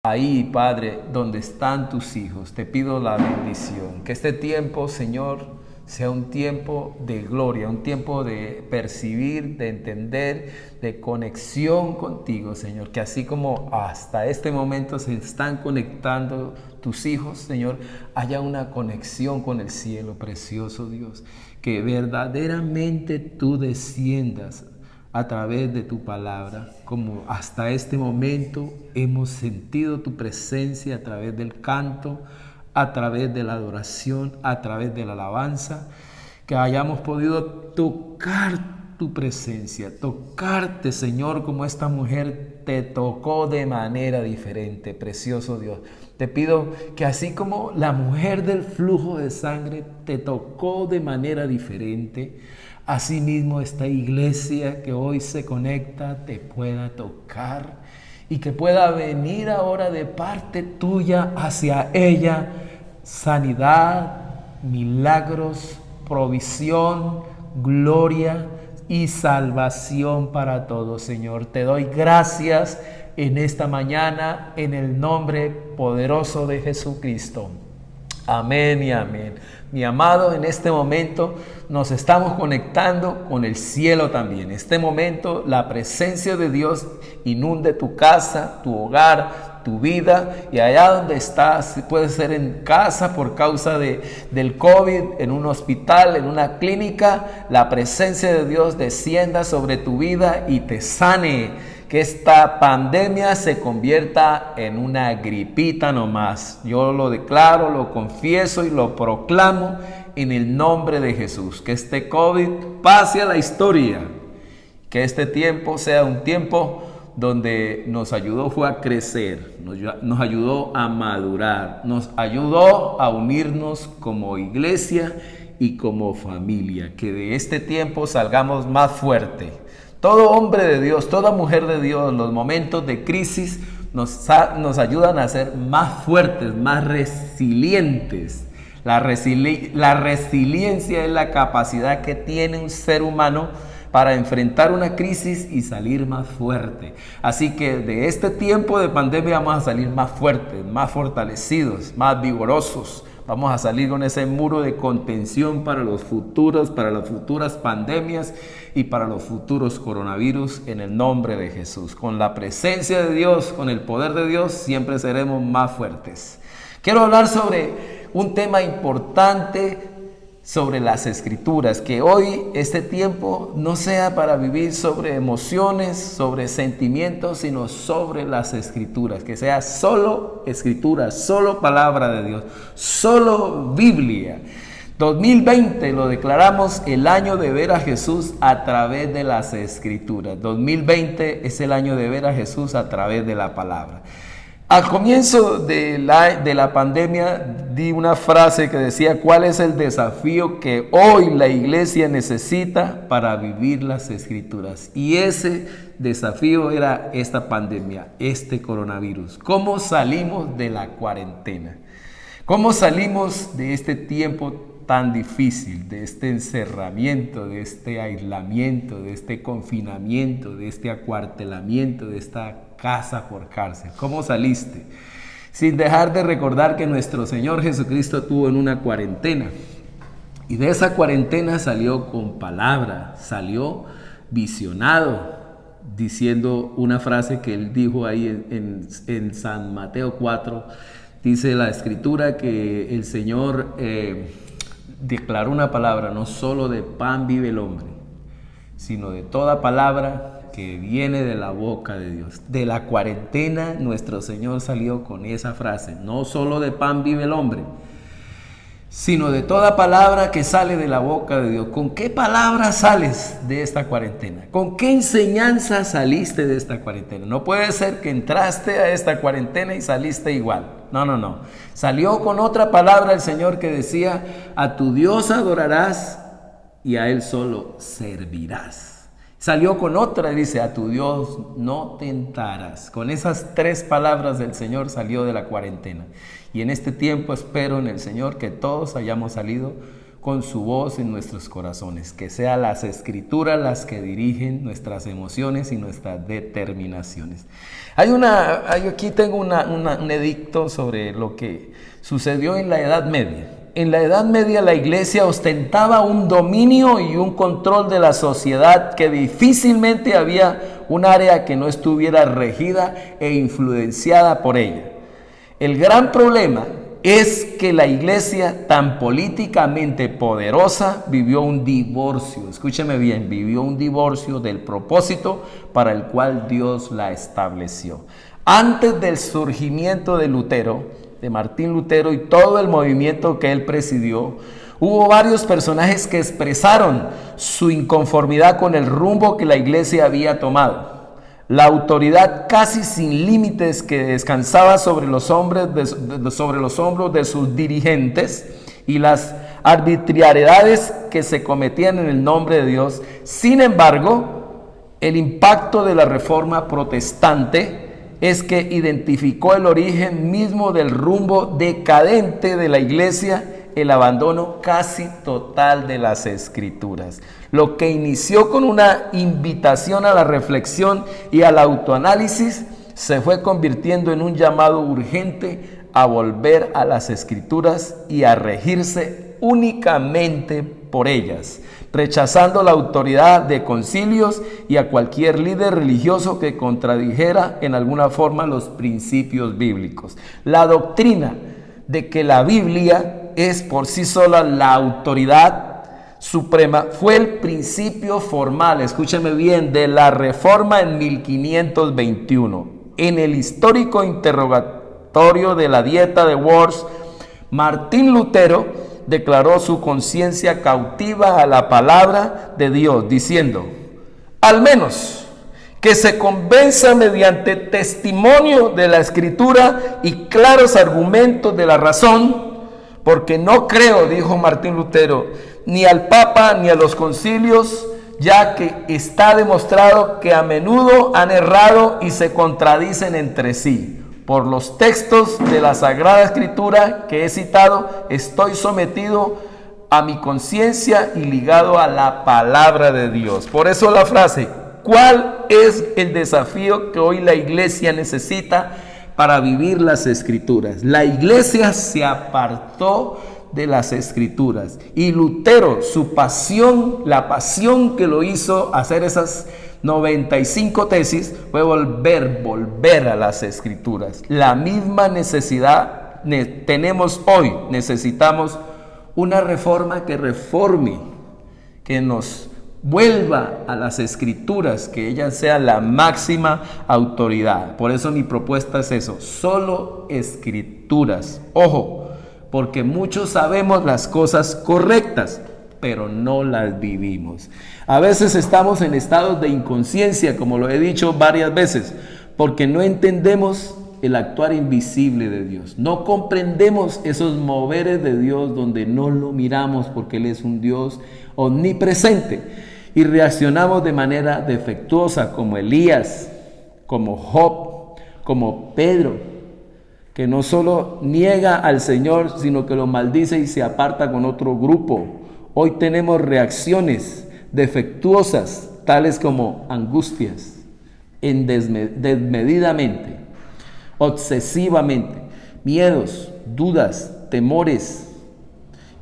Ahí, Padre, donde están tus hijos, te pido la bendición. Que este tiempo, Señor, sea un tiempo de gloria, un tiempo de percibir, de entender, de conexión contigo, Señor. Que así como hasta este momento se están conectando tus hijos, Señor, haya una conexión con el cielo, precioso Dios. Que verdaderamente tú desciendas a través de tu palabra, como hasta este momento hemos sentido tu presencia a través del canto, a través de la adoración, a través de la alabanza, que hayamos podido tocar tu presencia, tocarte, Señor, como esta mujer te tocó de manera diferente, precioso Dios. Te pido que así como la mujer del flujo de sangre te tocó de manera diferente, asimismo esta iglesia que hoy se conecta te pueda tocar y que pueda venir ahora de parte tuya hacia ella sanidad, milagros, provisión, gloria y salvación para todos, Señor. Te doy gracias en esta mañana en el nombre poderoso de Jesucristo. Amén y amén. Mi amado, en este momento nos estamos conectando con el cielo también. En este momento la presencia de Dios inunde tu casa, tu hogar, tu vida, y allá donde estás, puede ser en casa por causa del COVID, en un hospital, en una clínica, la presencia de Dios descienda sobre tu vida y te sane. Que esta pandemia se convierta en una gripita nomás. Yo lo declaro, lo confieso y lo proclamo en el nombre de Jesús. Que este COVID pase a la historia. Que este tiempo sea un tiempo donde nos ayudó fue a crecer, nos ayudó a madurar, nos ayudó a unirnos como iglesia y como familia. Que de este tiempo salgamos más fuerte. Todo hombre de Dios, toda mujer de Dios, los momentos de crisis nos ayudan a ser más fuertes, más resilientes. La resiliencia es la capacidad que tiene un ser humano para enfrentar una crisis y salir más fuerte. Así que de este tiempo de pandemia vamos a salir más fuertes, más fortalecidos, más vigorosos. Vamos a salir con ese muro de contención para las futuras pandemias y para los futuros coronavirus en el nombre de Jesús. Con la presencia de Dios, con el poder de Dios, siempre seremos más fuertes. Quiero hablar sobre un tema importante, sobre las escrituras, que hoy este tiempo no sea para vivir sobre emociones, sobre sentimientos, sino sobre las escrituras, que sea solo escritura, solo palabra de Dios, solo Biblia. 2020 lo declaramos el año de ver a Jesús a través de las escrituras. 2020 es el año de ver a Jesús a través de la palabra. Al comienzo de la pandemia di una frase que decía: ¿cuál es el desafío que hoy la iglesia necesita para vivir las escrituras? Y ese desafío era esta pandemia, este coronavirus. ¿Cómo salimos de la cuarentena? ¿Cómo salimos de este tiempo tan difícil, de este encerramiento, de este aislamiento, de este confinamiento, de este acuartelamiento, de esta casa por cárcel? ¿Cómo saliste? Sin dejar de recordar que nuestro Señor Jesucristo estuvo en una cuarentena. Y de esa cuarentena salió con palabra, salió visionado, diciendo una frase que él dijo ahí en San Mateo 4. Dice la escritura que el Señor declaró una palabra: no solo de pan vive el hombre, sino de toda palabra que viene de la boca de Dios. De la cuarentena nuestro Señor salió con esa frase: no solo de pan vive el hombre, sino de toda palabra que sale de la boca de Dios. ¿Con qué palabra sales de esta cuarentena? ¿Con qué enseñanza saliste de esta cuarentena? No puede ser que entraste a esta cuarentena y saliste igual. No. Salió con otra palabra el Señor que decía: a tu Dios adorarás y a Él solo servirás. Salió con otra y dice: a tu Dios no tentarás. Con esas tres palabras del Señor salió de la cuarentena. Y en este tiempo espero en el Señor que todos hayamos salido con su voz en nuestros corazones, que sean las escrituras las que dirigen nuestras emociones y nuestras determinaciones. Aquí tengo un edicto sobre lo que sucedió en la Edad Media. En la Edad Media la iglesia ostentaba un dominio y un control de la sociedad que difícilmente había un área que no estuviera regida e influenciada por ella. El gran problema es que la iglesia, tan políticamente poderosa, vivió un divorcio. Escúcheme bien, vivió un divorcio del propósito para el cual Dios la estableció. Antes del surgimiento de Lutero, de Martín Lutero y todo el movimiento que él presidió, hubo varios personajes que expresaron su inconformidad con el rumbo que la iglesia había tomado. La autoridad casi sin límites que descansaba sobre los hombros de sus dirigentes y las arbitrariedades que se cometían en el nombre de Dios. Sin embargo, el impacto de la reforma protestante es que identificó el origen mismo del rumbo decadente de la iglesia, el abandono casi total de las escrituras. Lo que inició con una invitación a la reflexión y al autoanálisis se fue convirtiendo en un llamado urgente a volver a las escrituras y a regirse únicamente por ellas, rechazando la autoridad de concilios y a cualquier líder religioso que contradijera en alguna forma los principios bíblicos. La doctrina de que la Biblia es por sí sola la autoridad suprema fue el principio formal, escúcheme bien, de la Reforma en 1521. En el histórico interrogatorio de la Dieta de Worms, Martín Lutero declaró su conciencia cautiva a la palabra de Dios, diciendo: al menos que se convenza mediante testimonio de la Escritura y claros argumentos de la razón, porque no creo, dijo Martín Lutero, ni al Papa ni a los concilios, ya que está demostrado que a menudo han errado y se contradicen entre sí. Por los textos de la Sagrada Escritura que he citado, estoy sometido a mi conciencia y ligado a la palabra de Dios. Por eso la frase: ¿cuál es el desafío que hoy la iglesia necesita para vivir las Escrituras? La iglesia se apartó de las Escrituras y Lutero, su pasión, la pasión que lo hizo hacer esas 95 tesis, fue volver a las Escrituras. La misma necesidad tenemos hoy. Necesitamos una reforma que reforme, que nos vuelva a las Escrituras, que ellas sean la máxima autoridad. Por eso mi propuesta es eso: solo Escrituras. Ojo, porque muchos sabemos las cosas correctas, pero no las vivimos. A veces estamos en estados de inconsciencia, como lo he dicho varias veces, porque no entendemos el actuar invisible de Dios. No comprendemos esos moveres de Dios donde no lo miramos, porque Él es un Dios omnipresente. Y reaccionamos de manera defectuosa, como Elías, como Job, como Pedro, que no solo niega al Señor, sino que lo maldice y se aparta con otro grupo. Hoy tenemos reacciones defectuosas, tales como angustias, desmedidamente, obsesivamente, miedos, dudas, temores.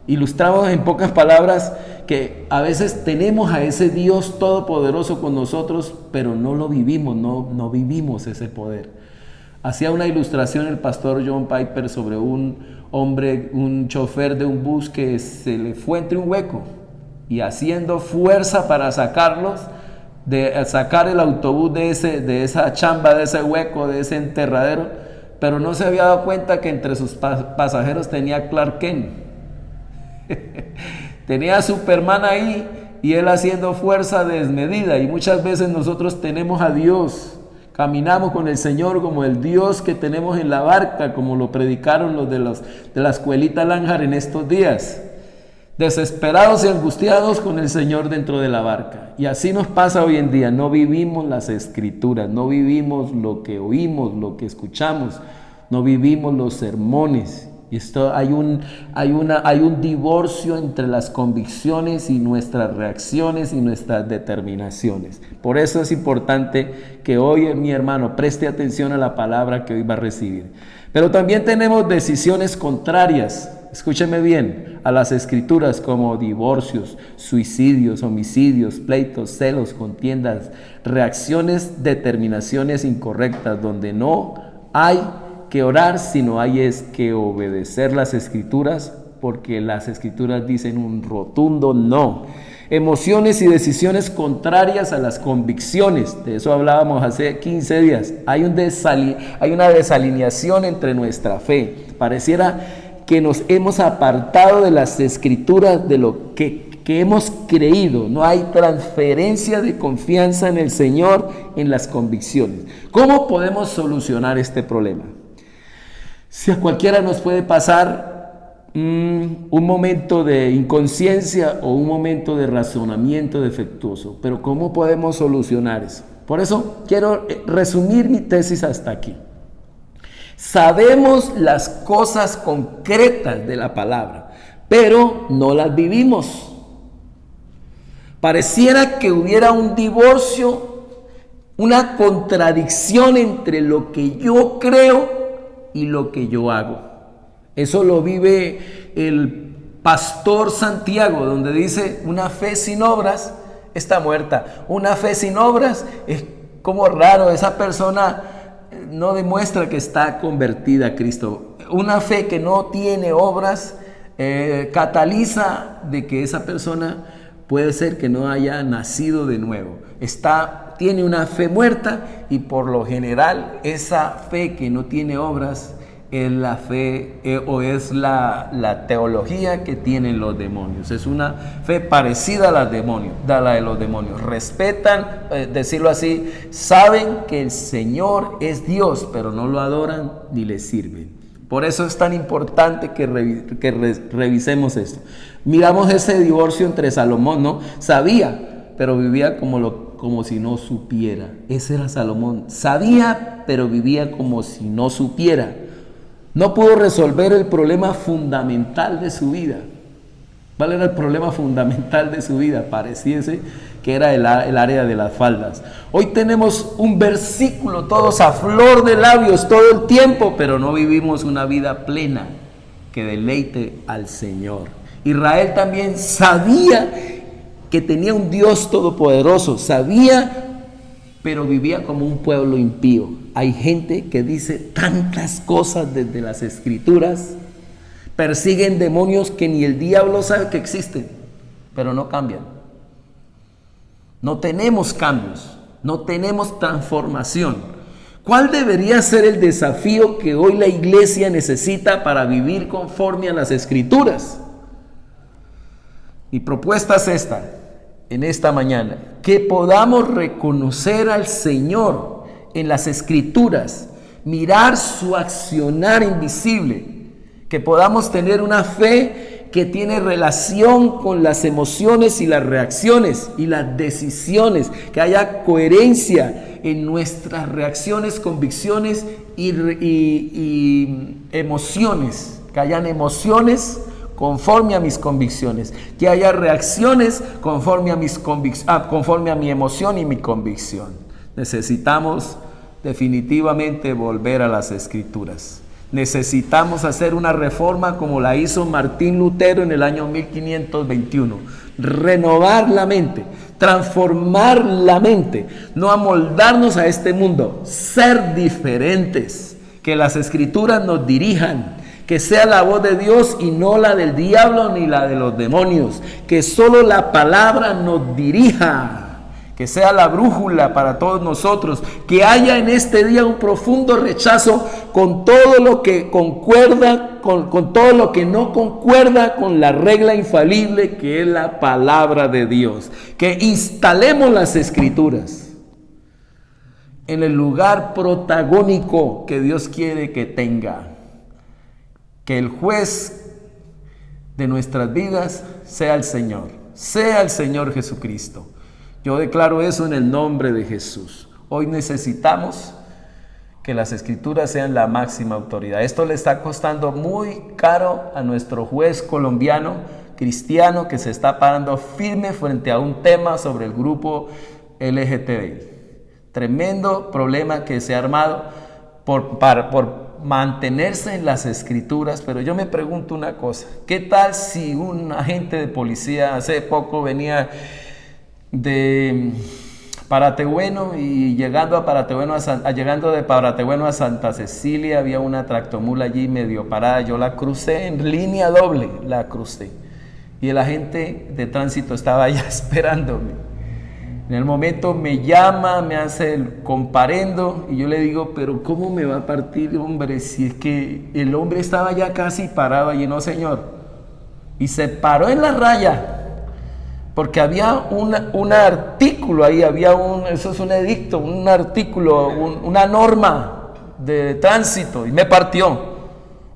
Ilustramos en pocas palabras que a veces tenemos a ese Dios todopoderoso con nosotros, pero no lo vivimos, no vivimos ese poder. Hacía una ilustración el pastor John Piper sobre un hombre, un chofer de un bus que se le fue entre un hueco y haciendo fuerza para sacar el autobús de esa chamba, de ese hueco, de ese enterradero, pero no se había dado cuenta que entre sus pasajeros tenía Clark Kent. Tenía a Superman ahí y él haciendo fuerza desmedida. Y muchas veces nosotros tenemos a Dios, caminamos con el Señor como el Dios que tenemos en la barca, como lo predicaron los de la escuelita Lanjar en estos días, desesperados y angustiados con el Señor dentro de la barca. Y así nos pasa hoy en día. No vivimos las Escrituras, no vivimos lo que oímos, lo que escuchamos, no vivimos los sermones. Y esto hay un divorcio entre las convicciones y nuestras reacciones y nuestras determinaciones. Por eso es importante que hoy, mi hermano, preste atención a la palabra que hoy va a recibir. Pero también tenemos decisiones contrarias, escúcheme bien, a las escrituras, como divorcios, suicidios, homicidios, pleitos, celos, contiendas, reacciones, determinaciones incorrectas, donde no hay que orar, sino hay es que obedecer las escrituras, porque las escrituras dicen un rotundo no. Emociones y decisiones contrarias a las convicciones, de eso hablábamos hace 15 días. Hay una desalineación entre nuestra fe. Pareciera que nos hemos apartado de las escrituras, de lo que hemos creído. No hay transferencia de confianza en el Señor en las convicciones. ¿Cómo podemos solucionar este problema? Si a cualquiera nos puede pasar un momento de inconsciencia o un momento de razonamiento defectuoso, pero ¿cómo podemos solucionar eso? Por eso quiero resumir mi tesis hasta aquí. Sabemos las cosas concretas de la palabra, pero no las vivimos. Pareciera que hubiera un divorcio, una contradicción entre lo que yo creo y lo que yo hago. Eso lo vive el pastor Santiago, donde dice: una fe sin obras está muerta. Una fe sin obras es como raro, esa persona no demuestra que está convertida a Cristo. Una fe que no tiene obras cataliza de que esa persona puede ser que no haya nacido de nuevo. Tiene una fe muerta, y por lo general esa fe que no tiene obras es la fe o es la teología que tienen los demonios. Es una fe parecida a la de los demonios. Respetan, decirlo así, saben que el Señor es Dios, pero no lo adoran ni le sirven. Por eso es tan importante que revisemos esto. Miramos ese divorcio entre Salomón, ¿no? Sabía, pero vivía como si no supiera. Ese era Salomón. Sabía, pero vivía como si no supiera. No pudo resolver el problema fundamental de su vida. ¿Cuál era el problema fundamental de su vida? Pareciese que era el área de las faldas. Hoy tenemos un versículo todos a flor de labios todo el tiempo, pero no vivimos una vida plena que deleite al Señor. Israel también sabía que tenía un Dios todopoderoso, sabía, pero vivía como un pueblo impío. Hay gente que dice tantas cosas desde las escrituras, persiguen demonios que ni el diablo sabe que existen, pero no cambian. No tenemos cambios, no tenemos transformación. ¿Cuál debería ser el desafío que hoy la iglesia necesita para vivir conforme a las escrituras? Mi propuesta es esta, en esta mañana, que podamos reconocer al Señor en las escrituras, mirar su accionar invisible, que podamos tener una fe que tiene relación con las emociones y las reacciones y las decisiones, que haya coherencia en nuestras reacciones, convicciones y emociones, que hayan emociones conforme a mis convicciones, que haya reacciones conforme a mi emoción y mi convicción. Necesitamos definitivamente volver a las escrituras. Necesitamos hacer una reforma como la hizo Martín Lutero en el año 1521. Renovar la mente, transformar la mente, no amoldarnos a este mundo, ser diferentes, que las escrituras nos dirijan, que sea la voz de Dios y no la del diablo ni la de los demonios, que solo la palabra nos dirija, que sea la brújula para todos nosotros, que haya en este día un profundo rechazo con todo lo que concuerda, con todo lo que no concuerda con la regla infalible que es la palabra de Dios, que instalemos las escrituras en el lugar protagónico que Dios quiere que tenga, que el juez de nuestras vidas sea el Señor Jesucristo. Yo declaro eso en el nombre de Jesús. Hoy necesitamos que las escrituras sean la máxima autoridad. Esto le está costando muy caro a nuestro juez colombiano cristiano, que se está parando firme frente a un tema sobre el grupo LGTBI. Tremendo problema que se ha armado por mantenerse en las escrituras. Pero yo me pregunto una cosa: ¿qué tal si un agente de policía hace poco venía de Paratebueno y llegando de Paratebueno a Santa Cecilia, había una tractomula allí medio parada? Yo la crucé en línea doble, la crucé, y el agente de tránsito estaba allá esperándome. En el momento me llama, me hace el comparendo, y yo le digo: pero ¿cómo me va a partir, hombre? Si es que el hombre estaba ya casi parado allí. No, señor. Y se paró en la raya, porque había un artículo ahí, eso es un edicto, un artículo, una norma de tránsito, y me partió.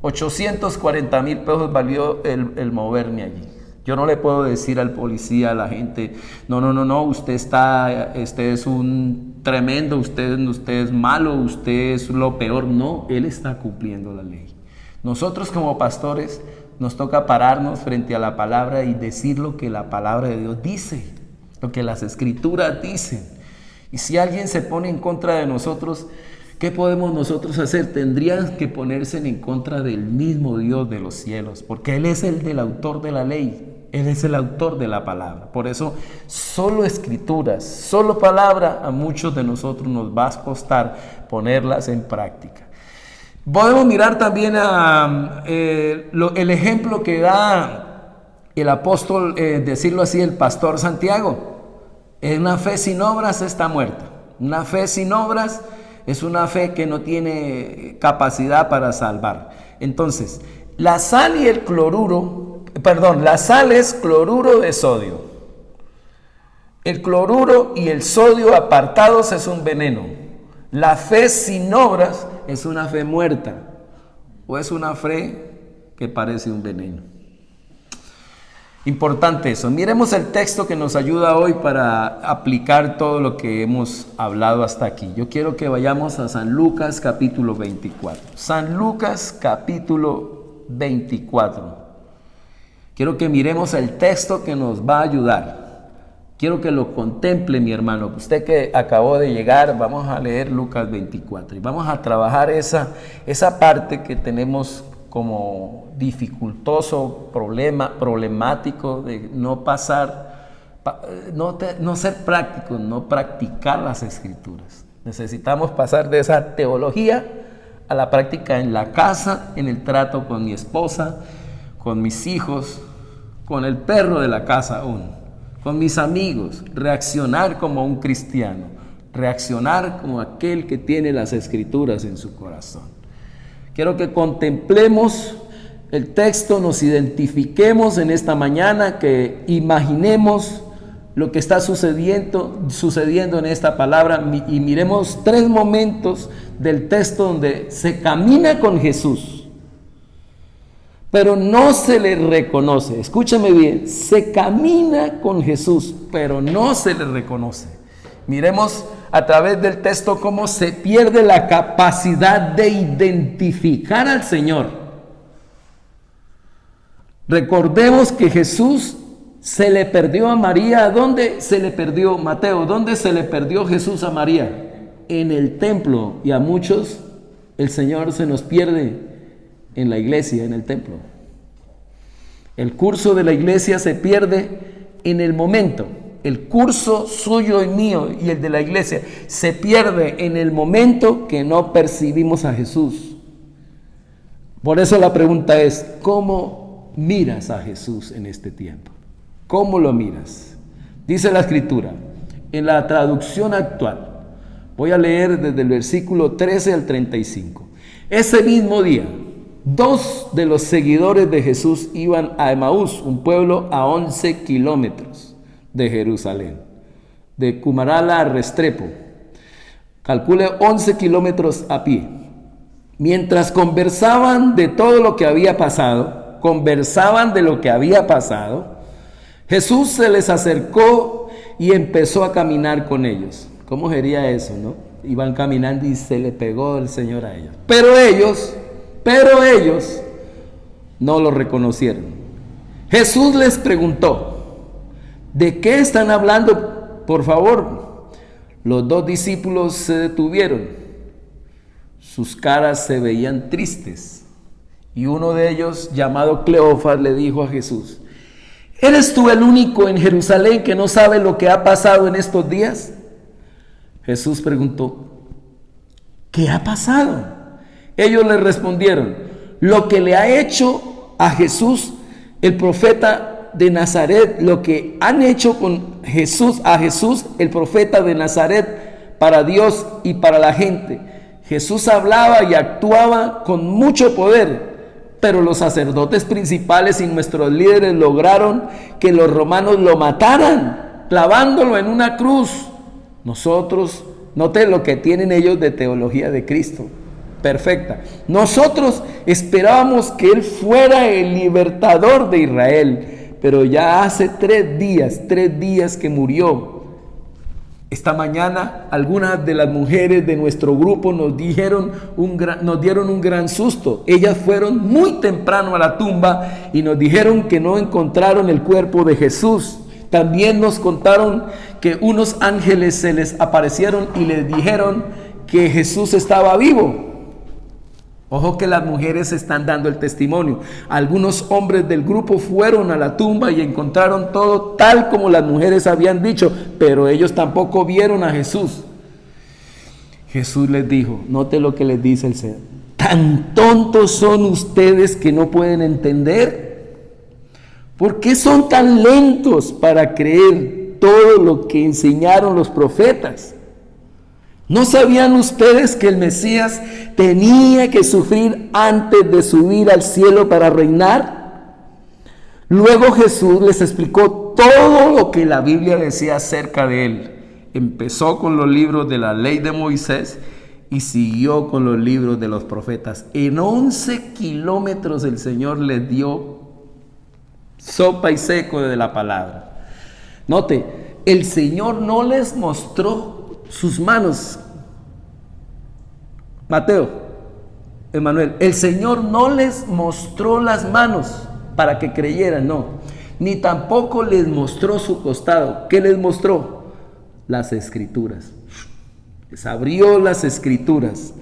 840,000 pesos valió el moverme allí. Yo no le puedo decir al policía, a la gente: no, usted es un tremendo, usted es malo, usted es lo peor. No, él está cumpliendo la ley. Nosotros como pastores nos toca pararnos frente a la palabra y decir lo que la palabra de Dios dice, lo que las escrituras dicen. Y si alguien se pone en contra de nosotros, ¿qué podemos nosotros hacer? Tendrían que ponerse en contra del mismo Dios de los cielos, porque Él es el autor de la ley, Él es el autor de la palabra. Por eso, solo escrituras, solo palabra, a muchos de nosotros nos va a costar ponerlas en práctica. Podemos mirar también el ejemplo que da el apóstol, decirlo así, el pastor Santiago. Una fe sin obras está muerta. Una fe sin obras es una fe que no tiene capacidad para salvar. Entonces, la sal es cloruro de sodio. El cloruro y el sodio apartados es un veneno. La fe sin obras es una fe muerta, o es una fe que parece un veneno. Importante eso. Miremos el texto que nos ayuda hoy para aplicar todo lo que hemos hablado hasta aquí. Yo quiero que vayamos a San Lucas capítulo 24. San Lucas capítulo 24. Quiero que miremos el texto que nos va a ayudar. Quiero que lo contemple, mi hermano. Usted que acabó de llegar, vamos a leer Lucas 24 y vamos a trabajar esa parte que tenemos como dificultoso, problemático de no pasar, no ser prácticos, no practicar las escrituras. Necesitamos pasar de esa teología a la práctica en la casa, en el trato con mi esposa, con mis hijos, con el perro de la casa aún, con mis amigos. Reaccionar como un cristiano, reaccionar como aquel que tiene las escrituras en su corazón. Quiero que contemplemos el texto, nos identifiquemos en esta mañana, que imaginemos lo que está sucediendo en esta palabra y miremos 3 momentos del texto donde se camina con Jesús, pero no se le reconoce. Escúchame bien, se camina con Jesús, pero no se le reconoce. Miremos a través del texto cómo se pierde la capacidad de identificar al Señor. Recordemos que Jesús se le perdió a María. ¿Dónde se le perdió, Mateo? ¿Dónde se le perdió Jesús a María? En el templo. Y a muchos el Señor se nos pierde en la iglesia, en el templo. El curso de la iglesia se pierde en el momento. El curso suyo y mío y el de la iglesia se pierde en el momento que no percibimos a Jesús. Por eso la pregunta es: ¿cómo miras a Jesús en este tiempo? ¿Cómo lo miras? Dice la Escritura, en la traducción actual, voy a leer desde el versículo 13 al 35. Ese mismo día, 2 de los seguidores de Jesús iban a Emaús, un pueblo a 11 kilómetros de Jerusalén, de Cumarala a Restrepo. Calcule 11 kilómetros a pie. Mientras conversaban de todo lo que había pasado, Jesús se les acercó y empezó a caminar con ellos. ¿Cómo sería eso, no? Iban caminando y se le pegó el Señor a ellos. Pero ellos no lo reconocieron. Jesús les preguntó: ¿de qué están hablando? Por favor. Los dos discípulos se detuvieron. Sus caras se veían tristes. Y uno de ellos, llamado Cleofas, le dijo a Jesús: ¿eres tú el único en Jerusalén que no sabe lo que ha pasado en estos días? Jesús preguntó: ¿qué ha pasado? Ellos le respondieron: lo que le ha hecho a Jesús, el profeta de Nazaret, lo que han hecho con Jesús, a Jesús, el profeta de Nazaret, para Dios y para la gente. Jesús hablaba y actuaba con mucho poder, pero los sacerdotes principales y nuestros líderes lograron que los romanos lo mataran, clavándolo en una cruz. Nosotros, note lo que tienen ellos de teología de Cristo, perfecta. Nosotros esperábamos que Él fuera el libertador de Israel, pero ya hace 3 días que murió. Esta mañana algunas de las mujeres de nuestro grupo nos dieron un gran susto. Ellas fueron muy temprano a la tumba y nos dijeron que no encontraron el cuerpo de Jesús. También nos contaron que unos ángeles se les aparecieron y les dijeron que Jesús estaba vivo. Ojo que las mujeres están dando el testimonio. Algunos hombres del grupo fueron a la tumba y encontraron todo tal como las mujeres habían dicho, pero ellos tampoco vieron a Jesús. Jesús les dijo, note lo que les dice el Señor: ¿tan tontos son ustedes que no pueden entender? ¿Por qué son tan lentos para creer todo lo que enseñaron los profetas? ¿No sabían ustedes que el Mesías tenía que sufrir antes de subir al cielo para reinar? Luego Jesús les explicó todo lo que la Biblia decía acerca de él. Empezó con los libros de la ley de Moisés y siguió con los libros de los profetas. En 11 kilómetros el Señor les dio sopa y seco de la palabra. Note, el Señor no les mostró sus manos. Mateo, Emanuel, el Señor no les mostró las manos para que creyeran, no, ni tampoco les mostró su costado. ¿Qué les mostró? Las escrituras. Les abrió las escrituras.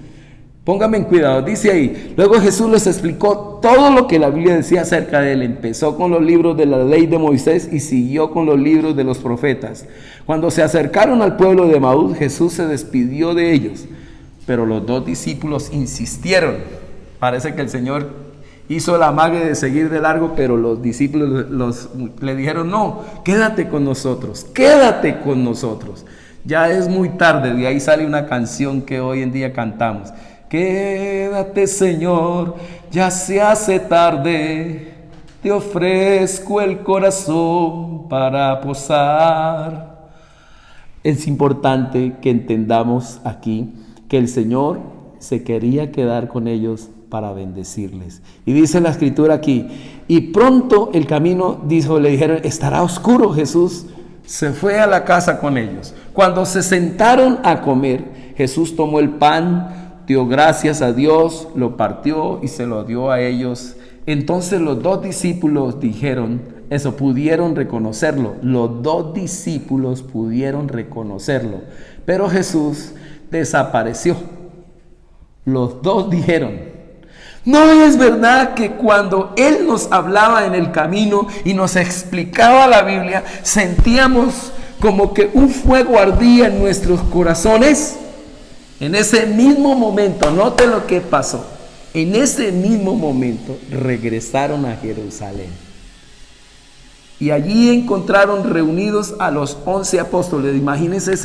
Póngame en cuidado, dice ahí. Luego Jesús les explicó todo lo que la Biblia decía acerca de él. Empezó con los libros de la ley de Moisés y siguió con los libros de los profetas. Cuando se acercaron al pueblo de Emaús, Jesús se despidió de ellos, pero los dos discípulos insistieron. Parece que el Señor hizo la magia de seguir de largo, pero los discípulos le dijeron: no, quédate con nosotros, quédate con nosotros. Ya es muy tarde. De ahí sale una canción que hoy en día cantamos: quédate, Señor, ya se hace tarde, te ofrezco el corazón para posar. Es importante que entendamos aquí que el Señor se quería quedar con ellos para bendecirles. Y dice la escritura aquí: y pronto el camino, le dijeron, estará oscuro. Jesús se fue a la casa con ellos. Cuando se sentaron a comer, Jesús tomó el pan, dio gracias a Dios, lo partió y se lo dio a ellos. Entonces los dos discípulos pudieron reconocerlo. Los dos discípulos pudieron reconocerlo. Pero Jesús desapareció. Los dos dijeron: ¿no es verdad que cuando Él nos hablaba en el camino y nos explicaba la Biblia, sentíamos como que un fuego ardía en nuestros corazones? En ese mismo momento, note lo que pasó. En ese mismo momento regresaron a Jerusalén. Y allí encontraron reunidos a los 11 apóstoles. Imagínense,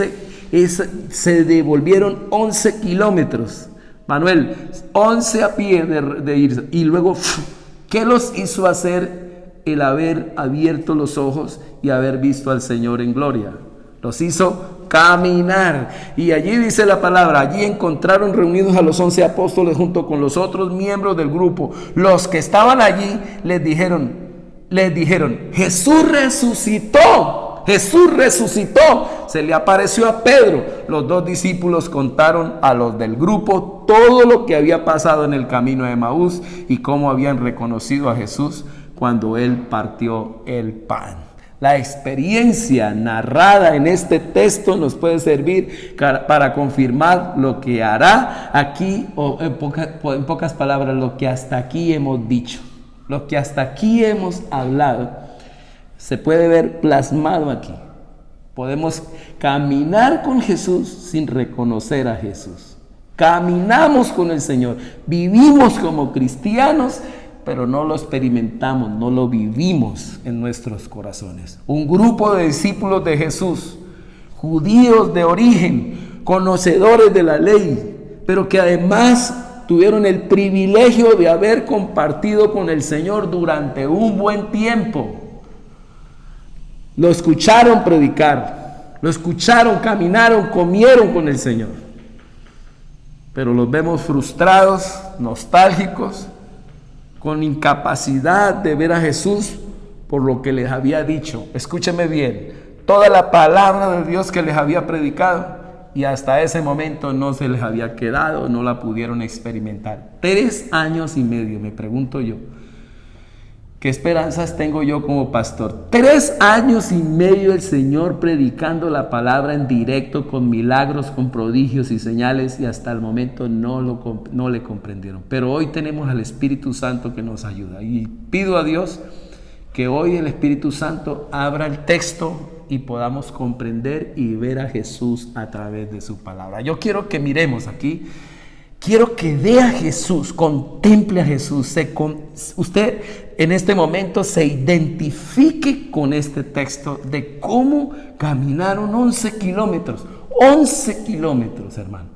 se devolvieron 11 kilómetros. Manuel, 11 a pie de ir. Y luego, ¿qué los hizo hacer el haber abierto los ojos y haber visto al Señor en gloria? Los hizo caminar. Y allí dice la palabra: allí encontraron reunidos a los 11 apóstoles junto con los otros miembros del grupo. Los que estaban allí les dijeron: Jesús resucitó. No, Jesús resucitó, se le apareció a Pedro. Los dos discípulos contaron a los del grupo todo lo que había pasado en el camino de Emaús y cómo habían reconocido a Jesús cuando él partió el pan. La experiencia narrada en este texto nos puede servir para confirmar lo que hará aquí, o en pocas palabras, lo que hasta aquí hemos dicho, lo que hasta aquí hemos hablado, se puede ver plasmado aquí. Podemos caminar con Jesús sin reconocer a Jesús. Caminamos con el Señor, vivimos como cristianos, pero no lo experimentamos, no lo vivimos en nuestros corazones. Un grupo de discípulos de Jesús, judíos de origen, conocedores de la ley, pero que además tuvieron el privilegio de haber compartido con el Señor durante un buen tiempo. Lo escucharon predicar, lo escucharon, caminaron, comieron con el Señor. Pero los vemos frustrados, nostálgicos, con incapacidad de ver a Jesús por lo que les había dicho. Escúcheme bien, toda la palabra de Dios que les había predicado, y hasta ese momento no se les había quedado, no la pudieron experimentar. 3 años y medio, me pregunto yo, ¿qué esperanzas tengo yo como pastor? 3 años y medio el Señor predicando la palabra en directo, con milagros, con prodigios y señales, y hasta el momento no le comprendieron. Pero hoy tenemos al Espíritu Santo que nos ayuda, y pido a Dios que hoy el Espíritu Santo abra el texto y podamos comprender y ver a Jesús a través de su palabra. Yo quiero que miremos aquí. Quiero que vea a Jesús, contemple a Jesús. Usted en este momento se identifique con este texto de cómo caminaron 11 kilómetros. 11 kilómetros, hermano.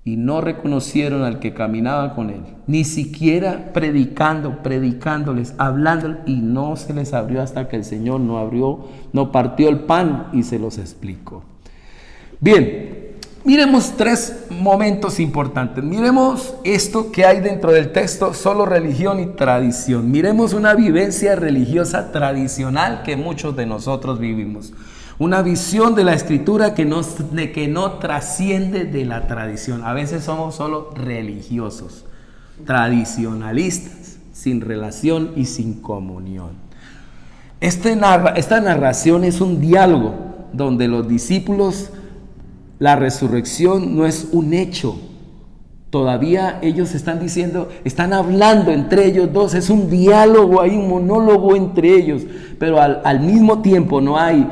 Y no reconocieron al que caminaba con él. Ni siquiera predicándoles, hablándoles. Y no se les abrió hasta que el Señor no partió el pan y se los explicó. Bien. Miremos 3 momentos importantes. Miremos esto que hay dentro del texto, solo religión y tradición. Miremos una vivencia religiosa tradicional que muchos de nosotros vivimos. Una visión de la Escritura que no trasciende de la tradición. A veces somos solo religiosos, tradicionalistas, sin relación y sin comunión. Esta narración es un diálogo donde los discípulos, la resurrección no es un hecho. Todavía ellos están hablando entre ellos dos. Es un diálogo, hay un monólogo entre ellos. Pero al mismo tiempo no hay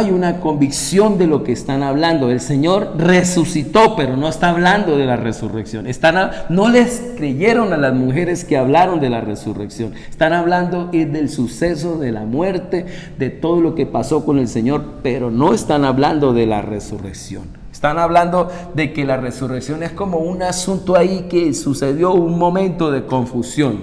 una convicción de lo que están hablando. El Señor resucitó, pero no está hablando de la resurrección. No les creyeron a las mujeres que hablaron de la resurrección. Están hablando del suceso de la muerte, de todo lo que pasó con el Señor, pero no están hablando de la resurrección. Están hablando de que la resurrección es como un asunto ahí que sucedió, un momento de confusión.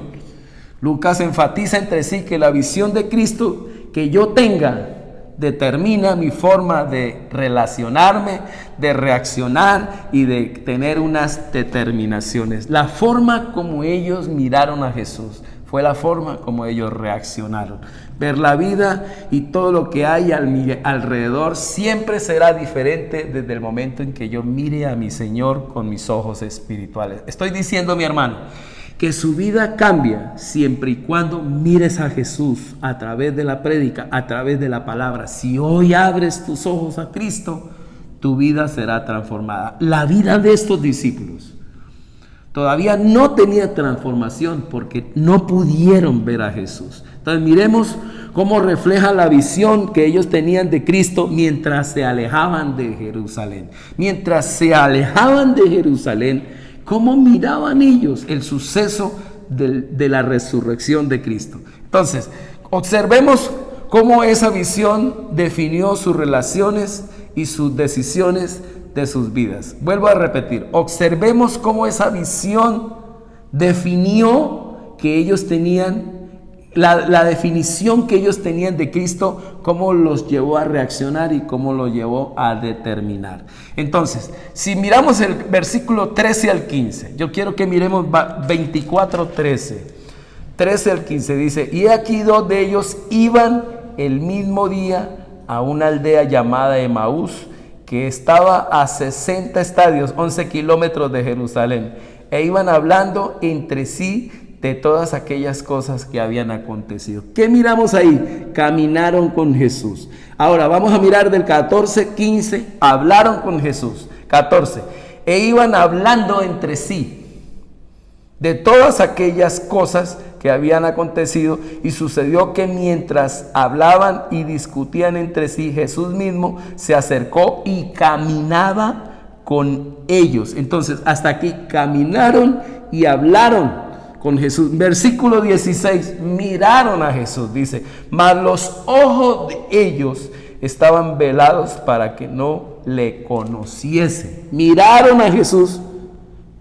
Lucas enfatiza entre sí que la visión de Cristo que yo tenga determina mi forma de relacionarme, de reaccionar y de tener unas determinaciones. La forma como ellos miraron a Jesús fue la forma como ellos reaccionaron. Ver la vida y todo lo que hay alrededor siempre será diferente desde el momento en que yo mire a mi Señor con mis ojos espirituales. Estoy diciendo, mi hermano, que su vida cambia siempre y cuando mires a Jesús a través de la prédica, a través de la palabra. Si hoy abres tus ojos a Cristo, tu vida será transformada. La vida de estos discípulos todavía no tenía transformación porque no pudieron ver a Jesús. Entonces miremos cómo refleja la visión que ellos tenían de Cristo mientras se alejaban de Jerusalén. Mientras se alejaban de Jerusalén, cómo miraban ellos el suceso de la resurrección de Cristo. Entonces, observemos cómo esa visión definió sus relaciones y sus decisiones de sus vidas. Vuelvo a repetir, observemos cómo esa visión definió que ellos tenían, la definición que ellos tenían de Cristo, cómo los llevó a reaccionar y cómo los llevó a determinar. Entonces, si miramos el versículo 13 al 15, yo quiero que miremos 24, 13 al 15, dice: y aquí 2 de ellos iban el mismo día a una aldea llamada Emaús, que estaba a 60 estadios, 11 kilómetros de Jerusalén, e iban hablando entre sí de todas aquellas cosas que habían acontecido. ¿Qué miramos ahí? Caminaron con Jesús. Ahora vamos a mirar del 14, 15, hablaron con Jesús. 14, e iban hablando entre sí de todas aquellas cosas que habían acontecido, y sucedió que mientras hablaban y discutían entre sí, Jesús mismo se acercó y caminaba con ellos. Entonces, hasta aquí caminaron y hablaron con Jesús. Versículo 16, miraron a Jesús, dice, mas los ojos de ellos estaban velados para que no le conociesen. Miraron a Jesús,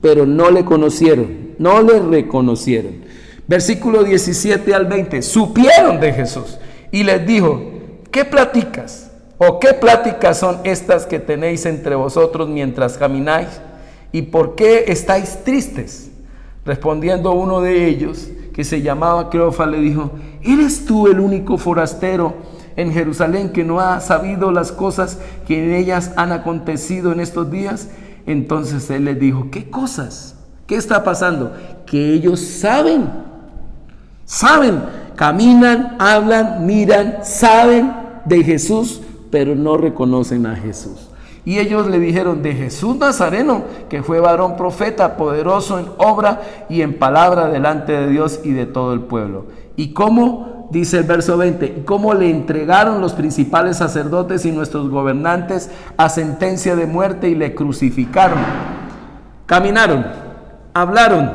pero no le conocieron, no le reconocieron. Versículo 17 al 20, supieron de Jesús y les dijo, ¿qué platicas? ¿O qué pláticas son estas que tenéis entre vosotros mientras camináis? ¿Y por qué estáis tristes? Respondiendo uno de ellos, que se llamaba Cleofas, le dijo, ¿eres tú el único forastero en Jerusalén que no ha sabido las cosas que en ellas han acontecido en estos días? Entonces él les dijo, ¿qué cosas? ¿Qué está pasando? Que ellos saben, caminan, hablan, miran, saben de Jesús, pero no reconocen a Jesús. Y ellos le dijeron, de Jesús Nazareno, que fue varón profeta, poderoso en obra y en palabra delante de Dios y de todo el pueblo. Y cómo, dice el verso 20, y cómo le entregaron los principales sacerdotes y nuestros gobernantes a sentencia de muerte y le crucificaron. Caminaron, hablaron,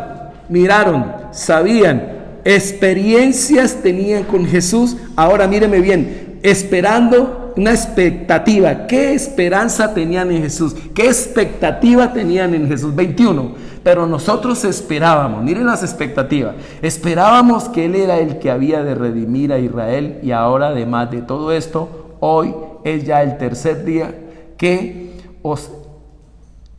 miraron, sabían, experiencias tenían con Jesús. Ahora míreme bien, esperando una expectativa. ¿Qué esperanza tenían en Jesús? ¿Qué expectativa tenían en Jesús? 21. Pero nosotros esperábamos, miren las expectativas, esperábamos que Él era el que había de redimir a Israel, y ahora además de todo esto, hoy es ya el tercer día que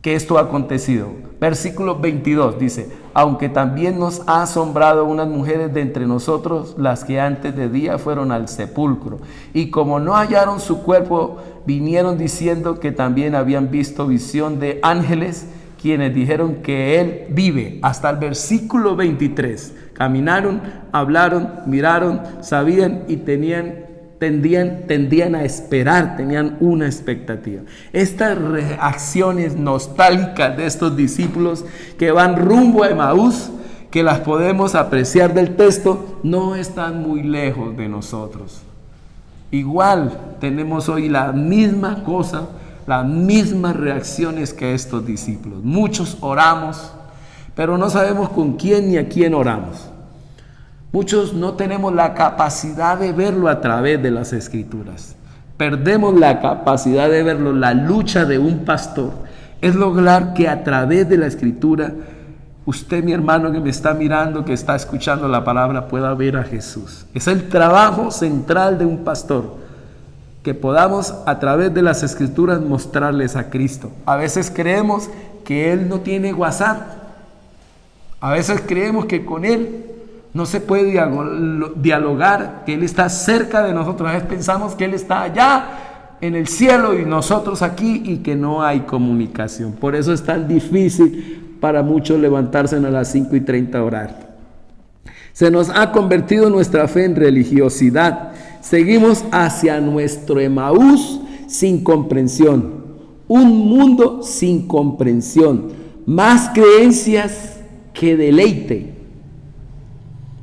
esto ha acontecido. Versículo 22 dice, aunque también nos ha asombrado unas mujeres de entre nosotros, las que antes de día fueron al sepulcro, y como no hallaron su cuerpo, vinieron diciendo que también habían visto visión de ángeles, quienes dijeron que Él vive. Hasta el versículo 23, caminaron, hablaron, miraron, sabían y tendían a esperar, tenían una expectativa. Estas reacciones nostálgicas de estos discípulos que van rumbo a Emaús, que las podemos apreciar del texto, no están muy lejos de nosotros. Igual tenemos hoy la misma cosa, las mismas reacciones que estos discípulos. Muchos oramos, pero no sabemos con quién ni a quién oramos. Muchos no tenemos la capacidad de verlo a través de las Escrituras. Perdemos la capacidad de verlo. La lucha de un pastor es lograr que a través de la Escritura, usted, mi hermano que me está mirando, que está escuchando la palabra, pueda ver a Jesús. Es el trabajo central de un pastor, que podamos a través de las Escrituras mostrarles a Cristo. A veces creemos que Él no tiene WhatsApp. A veces creemos que con Él no se puede dialogar, que Él está cerca de nosotros. A veces pensamos que Él está allá en el cielo y nosotros aquí, y que no hay comunicación. Por eso es tan difícil para muchos levantarse a las 5:30 a orar. Se nos ha convertido nuestra fe en religiosidad. Seguimos hacia nuestro Emaús sin comprensión. Un mundo sin comprensión. Más creencias que deleite.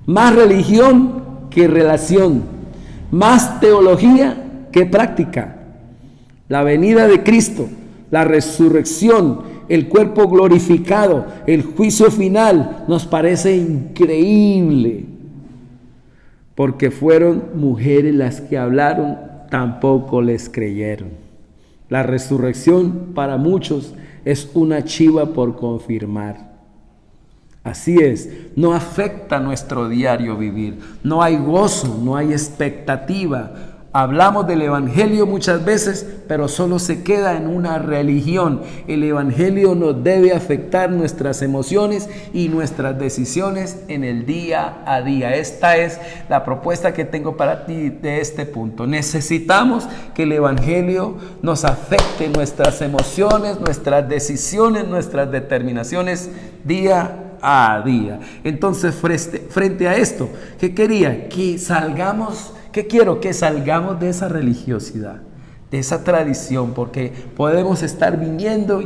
Más religión que relación. Más teología que práctica. La venida de Cristo, la resurrección, el cuerpo glorificado, el juicio final, nos parece increíble. Porque fueron mujeres las que hablaron, tampoco les creyeron. La resurrección para muchos es una chiva por confirmar. Así es, no afecta nuestro diario vivir. No hay gozo, no hay expectativa. Hablamos del evangelio muchas veces, pero solo se queda en una religión. El evangelio nos debe afectar nuestras emociones y nuestras decisiones en el día a día. Esta es la propuesta que tengo para ti de este punto. Necesitamos que el evangelio nos afecte nuestras emociones, nuestras decisiones, nuestras determinaciones día a día. Entonces, frente a esto, ¿qué quería? Quiero que salgamos de esa religiosidad, de esa tradición, porque podemos estar viniendo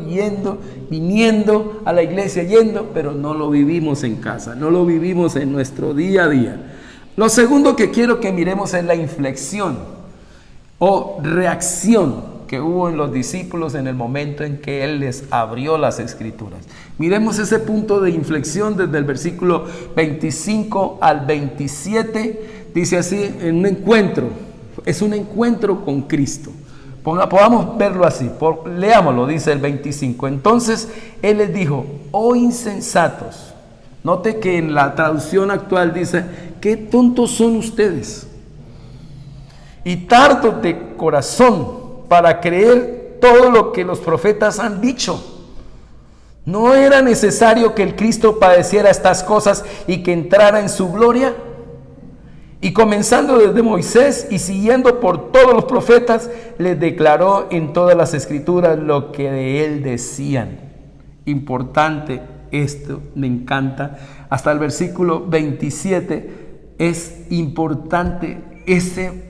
a la iglesia, pero no lo vivimos en casa, no lo vivimos en nuestro día a día. Lo segundo que quiero que miremos es la inflexión o reacción que hubo en los discípulos en el momento en que Él les abrió las Escrituras. Miremos ese punto de inflexión desde el versículo 25 al 27. Dice así, en un encuentro, es un encuentro con Cristo. Podamos verlo así, leámoslo, dice el 25. Entonces Él les dijo, oh insensatos. Note que en la traducción actual dice, qué tontos son ustedes y tardos de corazón para creer todo lo que los profetas han dicho. ¿No era necesario que el Cristo padeciera estas cosas y que entrara en su gloria? Y comenzando desde Moisés y siguiendo por todos los profetas, les declaró en todas las Escrituras lo que de él decían. Importante esto, me encanta. Hasta el versículo 27 es importante ese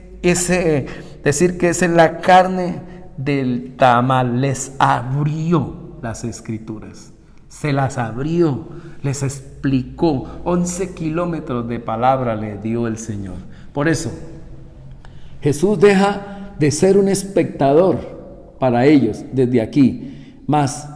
decir que es en la carne del tamal. Les abrió las Escrituras. Se las abrió, les explicó. 11 kilómetros de palabra le dio el Señor. Por eso, Jesús deja de ser un espectador para ellos desde aquí, mas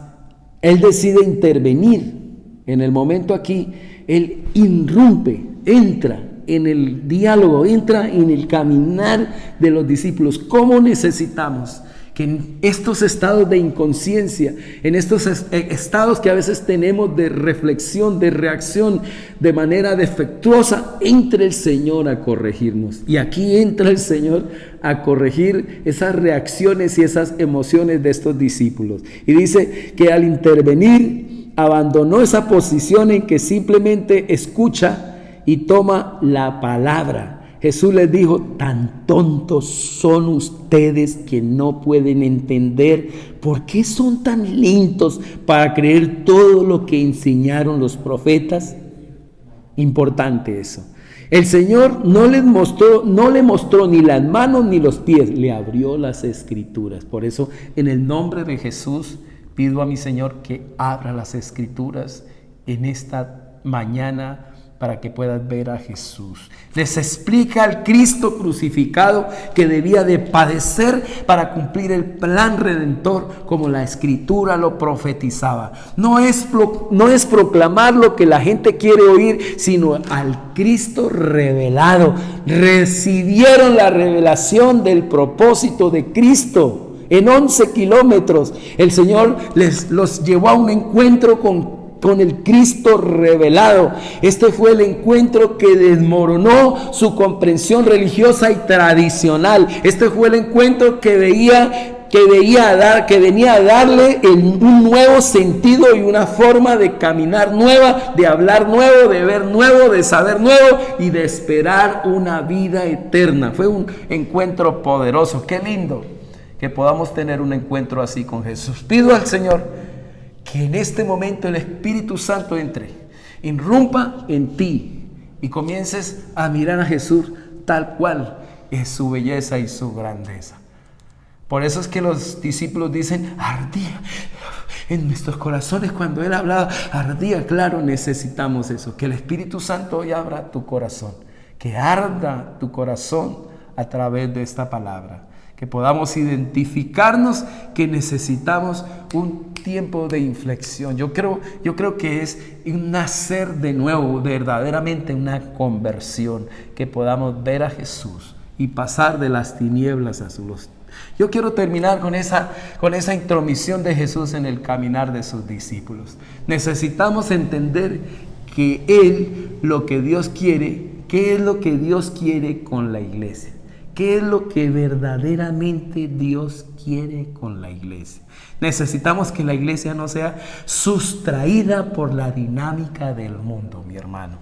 Él decide intervenir en el momento aquí. Él irrumpe, entra en el diálogo, entra en el caminar de los discípulos. ¿Cómo necesitamos que en estos estados de inconsciencia, en estos estados que a veces tenemos de reflexión, de reacción de manera defectuosa, entre el Señor a corregirnos? Y aquí entra el Señor a corregir esas reacciones y esas emociones de estos discípulos. Y dice que al intervenir, abandonó esa posición en que simplemente escucha y toma la palabra. Jesús les dijo, tan tontos son ustedes que no pueden entender. ¿Por qué son tan lentos para creer todo lo que enseñaron los profetas? Importante eso. El Señor no le mostró ni las manos ni los pies, le abrió las Escrituras. Por eso, en el nombre de Jesús, pido a mi Señor que abra las Escrituras en esta mañana, para que puedas ver a Jesús. Les explica al Cristo crucificado que debía de padecer para cumplir el plan redentor como la Escritura lo profetizaba. No es proclamar lo que la gente quiere oír, sino al Cristo revelado. Recibieron la revelación del propósito de Cristo. En 11 kilómetros el Señor los llevó a un encuentro con el Cristo revelado. Este fue el encuentro que desmoronó su comprensión religiosa y tradicional. Este fue el encuentro que venía a darle un nuevo sentido y una forma de caminar nueva, de hablar nuevo, de ver nuevo, de saber nuevo y de esperar una vida eterna. Fue un encuentro poderoso. Qué lindo que podamos tener un encuentro así con Jesús. Pido al Señor que en este momento el Espíritu Santo entre, irrumpa en ti y comiences a mirar a Jesús tal cual es su belleza y su grandeza. Por eso es que los discípulos dicen, ardía en nuestros corazones cuando Él hablaba, ardía. Claro, necesitamos eso, que el Espíritu Santo hoy abra tu corazón, que arda tu corazón a través de esta palabra. Que podamos identificarnos que necesitamos un tiempo de inflexión. Yo creo que es un nacer de nuevo, verdaderamente una conversión, que podamos ver a Jesús y pasar de las tinieblas a su luz. Yo quiero terminar con esa intromisión de Jesús en el caminar de sus discípulos. Necesitamos entender que Él, lo que Dios quiere, ¿qué es lo que Dios quiere con la iglesia? ¿Qué es lo que verdaderamente Dios quiere con la iglesia? Necesitamos que la iglesia no sea sustraída por la dinámica del mundo, mi hermano.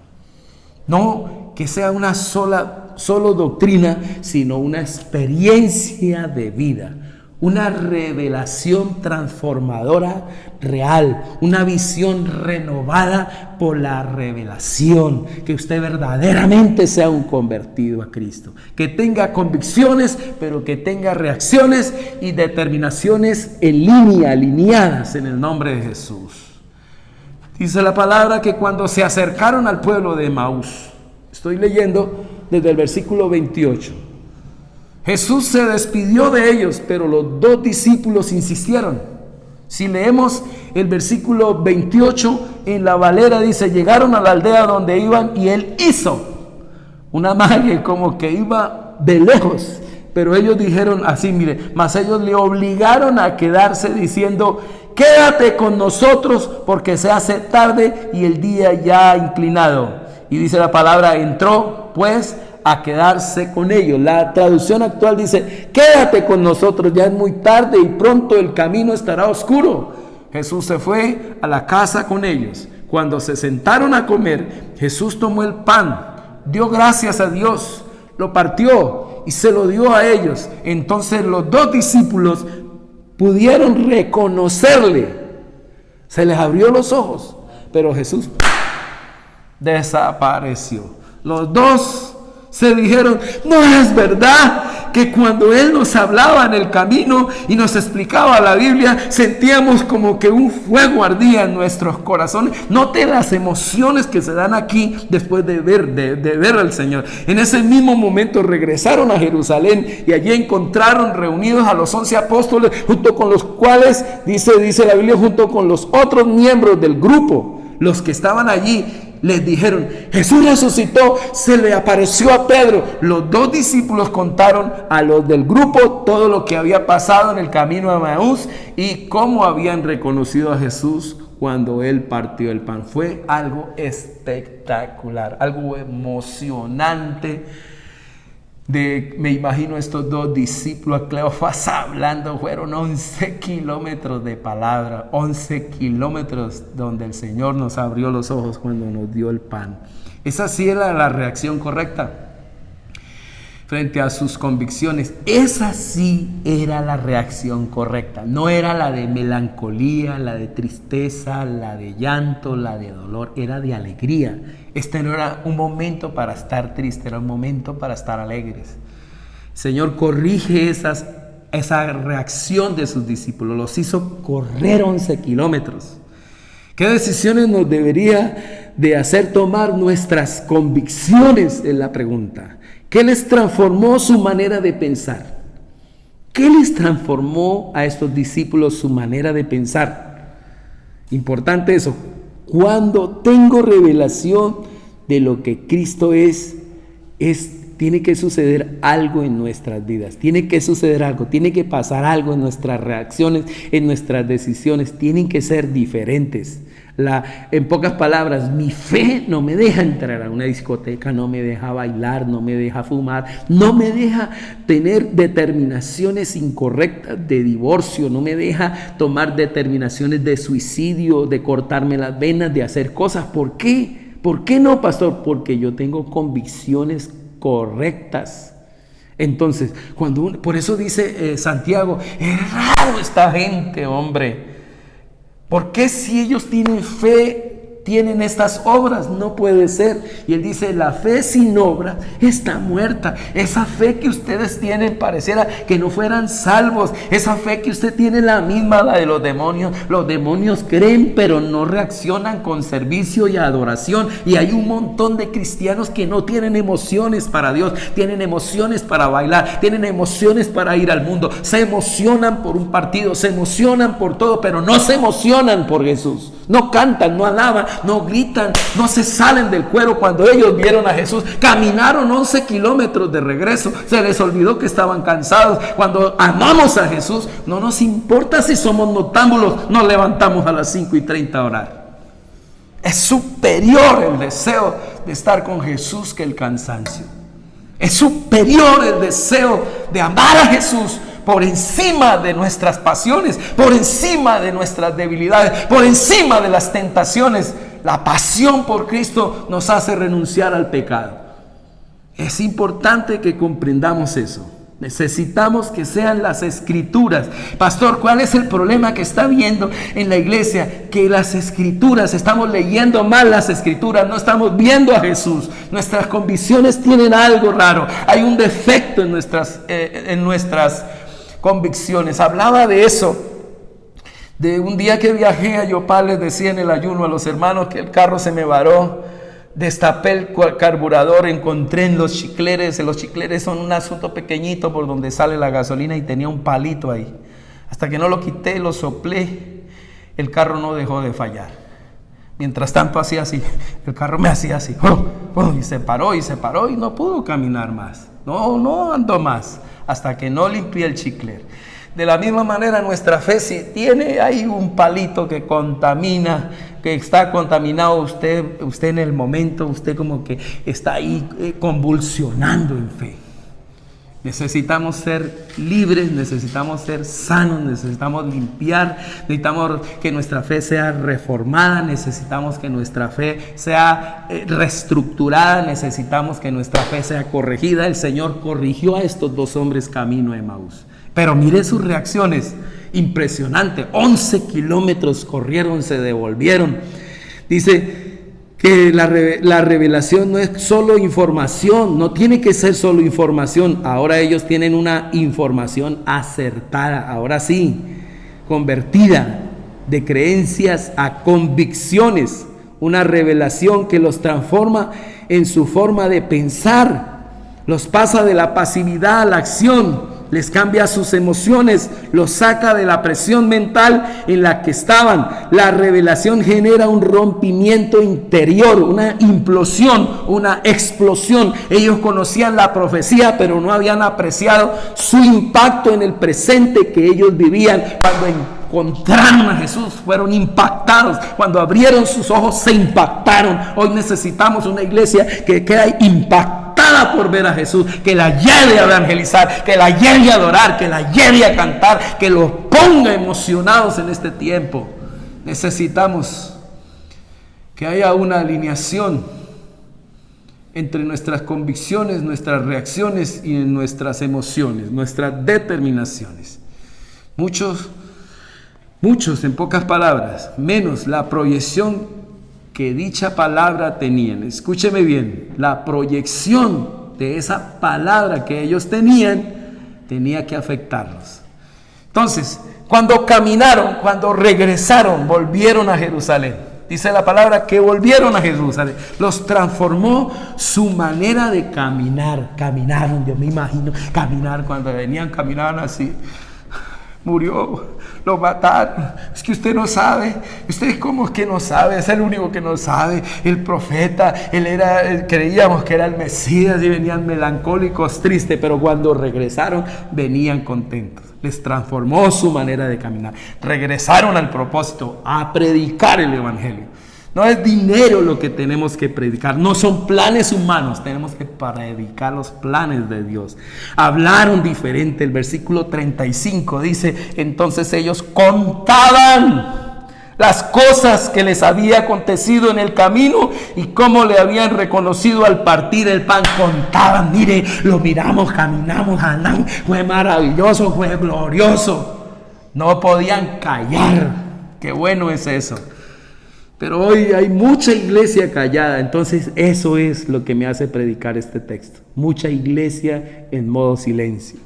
No que sea una solo doctrina, sino una experiencia de vida, una revelación transformadora real, una visión renovada por la revelación, que usted verdaderamente sea un convertido a Cristo, que tenga convicciones, pero que tenga reacciones y determinaciones en línea, alineadas en el nombre de Jesús. Dice la palabra que cuando se acercaron al pueblo de Emaús, estoy leyendo desde el versículo 28, Jesús se despidió de ellos, pero los dos discípulos insistieron. Si leemos el versículo 28 en la Valera, dice: llegaron a la aldea donde iban y él hizo una magia, como que iba de lejos. Pero ellos dijeron así, mire, mas ellos le obligaron a quedarse diciendo: quédate con nosotros porque se hace tarde y el día ya ha inclinado. Y dice la palabra: entró pues a quedarse con ellos. La traducción actual dice: quédate con nosotros, ya es muy tarde y pronto el camino estará oscuro. Jesús se fue a la casa con ellos. Cuando se sentaron a comer, Jesús tomó el pan, dio gracias a Dios, lo partió y se lo dio a ellos. Entonces los dos discípulos pudieron reconocerle. Se les abrió los ojos, pero Jesús desapareció. Los dos se dijeron: no es verdad que cuando Él nos hablaba en el camino y nos explicaba la Biblia, sentíamos como que un fuego ardía en nuestros corazones. Note las emociones que se dan aquí después de ver al Señor. En ese mismo momento regresaron a Jerusalén y allí encontraron reunidos a los 11 apóstoles, junto con los cuales, dice la Biblia, junto con los otros miembros del grupo. Los que estaban allí les dijeron: Jesús resucitó, se le apareció a Pedro. Los dos discípulos contaron a los del grupo todo lo que había pasado en el camino a Emaús y cómo habían reconocido a Jesús cuando Él partió el pan. Fue algo espectacular, algo emocionante. Me imagino estos dos discípulos, Cleofas, hablando. Fueron 11 kilómetros de palabra, 11 kilómetros donde el Señor nos abrió los ojos cuando nos dio el pan. Esa sí era la reacción correcta frente a sus convicciones. Esa sí era la reacción correcta. No era la de melancolía, la de tristeza, la de llanto, la de dolor. Era de alegría. Este no era un momento para estar triste, era un momento para estar alegres. El Señor corrige esa reacción de sus discípulos. Los hizo correr 11 kilómetros. ¿Qué decisiones nos debería de hacer tomar nuestras convicciones? Es la pregunta. ¿Qué les transformó su manera de pensar? ¿Qué les transformó a estos discípulos su manera de pensar? Importante eso. Cuando tengo revelación de lo que Cristo tiene que suceder algo en nuestras vidas. Tiene que suceder algo, tiene que pasar algo en nuestras reacciones, en nuestras decisiones. Tienen que ser diferentes. En pocas palabras, mi fe no me deja entrar a una discoteca, no me deja bailar, no me deja fumar, no me deja tener determinaciones incorrectas de divorcio, no me deja tomar determinaciones de suicidio, de cortarme las venas, de hacer cosas. ¿Por qué? ¿Por qué no, pastor? Porque yo tengo convicciones correctas. Entonces, por eso dice Santiago: es raro esta gente, hombre. ¿Por qué si ellos tienen fe, tienen estas obras? No puede ser. Y él dice: la fe sin obra está muerta. Esa fe que ustedes tienen pareciera que no fueran salvos. Esa fe que usted tiene la misma, la de los demonios. Los demonios creen pero no reaccionan con servicio y adoración. Y hay un montón de cristianos que no tienen emociones para Dios. Tienen emociones para bailar, tienen emociones para ir al mundo. Se emocionan por un partido, se emocionan por todo, pero no se emocionan por Jesús. No cantan, no alaban, no gritan, no se salen del cuero. Cuando ellos vieron a Jesús, caminaron 11 kilómetros de regreso. Se les olvidó que estaban cansados. Cuando amamos a Jesús, no nos importa si somos noctámbulos, nos levantamos a las 5:30 a orar. Es superior el deseo de estar con Jesús que el cansancio. Es superior el deseo de amar a Jesús por encima de nuestras pasiones, por encima de nuestras debilidades, por encima de las tentaciones. La pasión por Cristo nos hace renunciar al pecado. Es importante que comprendamos eso. Necesitamos que sean las Escrituras. Pastor, ¿cuál es el problema que está viendo en la iglesia? Que las Escrituras, estamos leyendo mal las Escrituras, no estamos viendo a Jesús. Nuestras convicciones tienen algo raro. Hay un defecto en nuestras convicciones. Hablaba de eso, de un día que viajé a Yopal. Les decía en el ayuno a los hermanos que el carro se me varó. Destapé el carburador, encontré en los chicleres son un asunto pequeñito por donde sale la gasolina, y tenía un palito ahí. Hasta que no lo quité, lo soplé, el carro no dejó de fallar. Mientras tanto hacía así, el carro me hacía así, y se paró y no pudo caminar más. No andó más hasta que no limpié el chicler. De la misma manera, nuestra fe, si tiene ahí un palito que contamina, que está contaminado, usted en el momento, usted como que está ahí convulsionando en fe. Necesitamos ser libres, necesitamos ser sanos, necesitamos limpiar, necesitamos que nuestra fe sea reformada, necesitamos que nuestra fe sea reestructurada, necesitamos que nuestra fe sea corregida. El Señor corrigió a estos dos hombres camino a Emaús. Pero mire sus reacciones, impresionante. 11 kilómetros corrieron, se devolvieron. Dice que la revelación no es solo información, no tiene que ser solo información. Ahora ellos tienen una información acertada, ahora sí, convertida de creencias a convicciones. Una revelación que los transforma en su forma de pensar, los pasa de la pasividad a la acción, les cambia sus emociones, los saca de la presión mental en la que estaban. La revelación genera un rompimiento interior, una implosión, una explosión. Ellos conocían la profecía, pero no habían apreciado su impacto en el presente que ellos vivían. Cuando encontraron a Jesús, fueron impactados. Cuando abrieron sus ojos, se impactaron. Hoy necesitamos una iglesia que quede impactada por ver a Jesús, que la lleve a evangelizar, que la lleve a adorar, que la lleve a cantar, que los ponga emocionados en este tiempo. Necesitamos que haya una alineación entre nuestras convicciones, nuestras reacciones y nuestras emociones, nuestras determinaciones. Muchos, en pocas palabras, menos la proyección que dicha palabra tenían. Escúcheme bien, la proyección de esa palabra que ellos tenían tenía que afectarlos. Entonces, cuando caminaron, cuando regresaron, volvieron a Jerusalén. Dice la palabra que volvieron a Jerusalén. Los transformó su manera de caminar. Caminaron, yo me imagino caminar, cuando venían, caminaban así. Murió, lo mataron. Es que usted no sabe. Usted, ¿cómo es que no sabe? Es el único que no sabe. El profeta, creíamos que era el Mesías, y venían melancólicos, tristes, pero cuando regresaron venían contentos. Les transformó su manera de caminar. Regresaron al propósito, a predicar el evangelio. No es dinero lo que tenemos que predicar, no son planes humanos, tenemos que predicar los planes de Dios. Hablaron diferente. El versículo 35 dice: entonces ellos contaban las cosas que les había acontecido en el camino y cómo le habían reconocido al partir el pan. Contaban: mire, lo miramos, caminamos, andamos, fue maravilloso, fue glorioso. No podían callar. Qué bueno es eso. Pero hoy hay mucha iglesia callada. Entonces eso es lo que me hace predicar este texto. Mucha iglesia en modo silencio.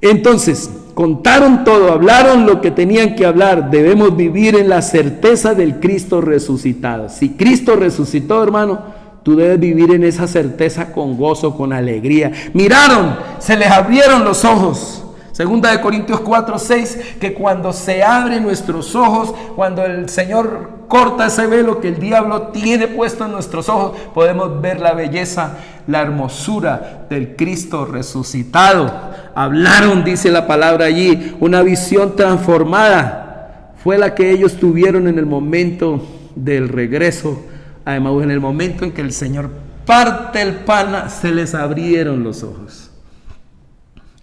Entonces, contaron todo, hablaron lo que tenían que hablar. Debemos vivir en la certeza del Cristo resucitado. Si Cristo resucitó, hermano, tú debes vivir en esa certeza con gozo, con alegría. Miraron, se les abrieron los ojos. Segunda de Corintios 4:6, que cuando se abren nuestros ojos, cuando el Señor corta ese velo que el diablo tiene puesto en nuestros ojos, podemos ver la belleza, la hermosura del Cristo resucitado. Hablaron, dice la palabra allí, una visión transformada. Fue la que ellos tuvieron en el momento del regreso a Emaús, en el momento en que el Señor parte el pan, se les abrieron los ojos.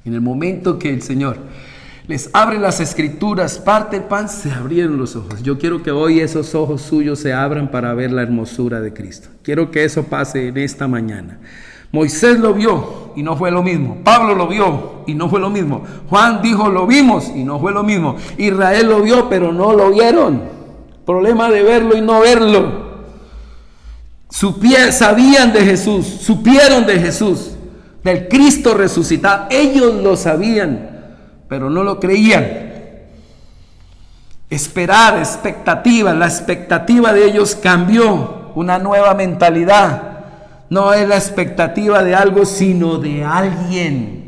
En el momento que el Señor les abre las escrituras, parte el pan, se abrieron los ojos. Yo quiero que hoy esos ojos suyos se abran para ver la hermosura de Cristo. Quiero que eso pase en esta mañana. Moisés lo vio y no fue lo mismo. Pablo lo vio y no fue lo mismo. Juan dijo lo vimos y no fue lo mismo. Israel lo vio pero no lo vieron. Problema de verlo y no verlo. Sabían de Jesús, supieron de Jesús, del Cristo resucitado. Ellos lo sabían, pero no lo creían. Esperar, expectativa, la expectativa de ellos cambió, una nueva mentalidad. No es la expectativa de algo, sino de alguien.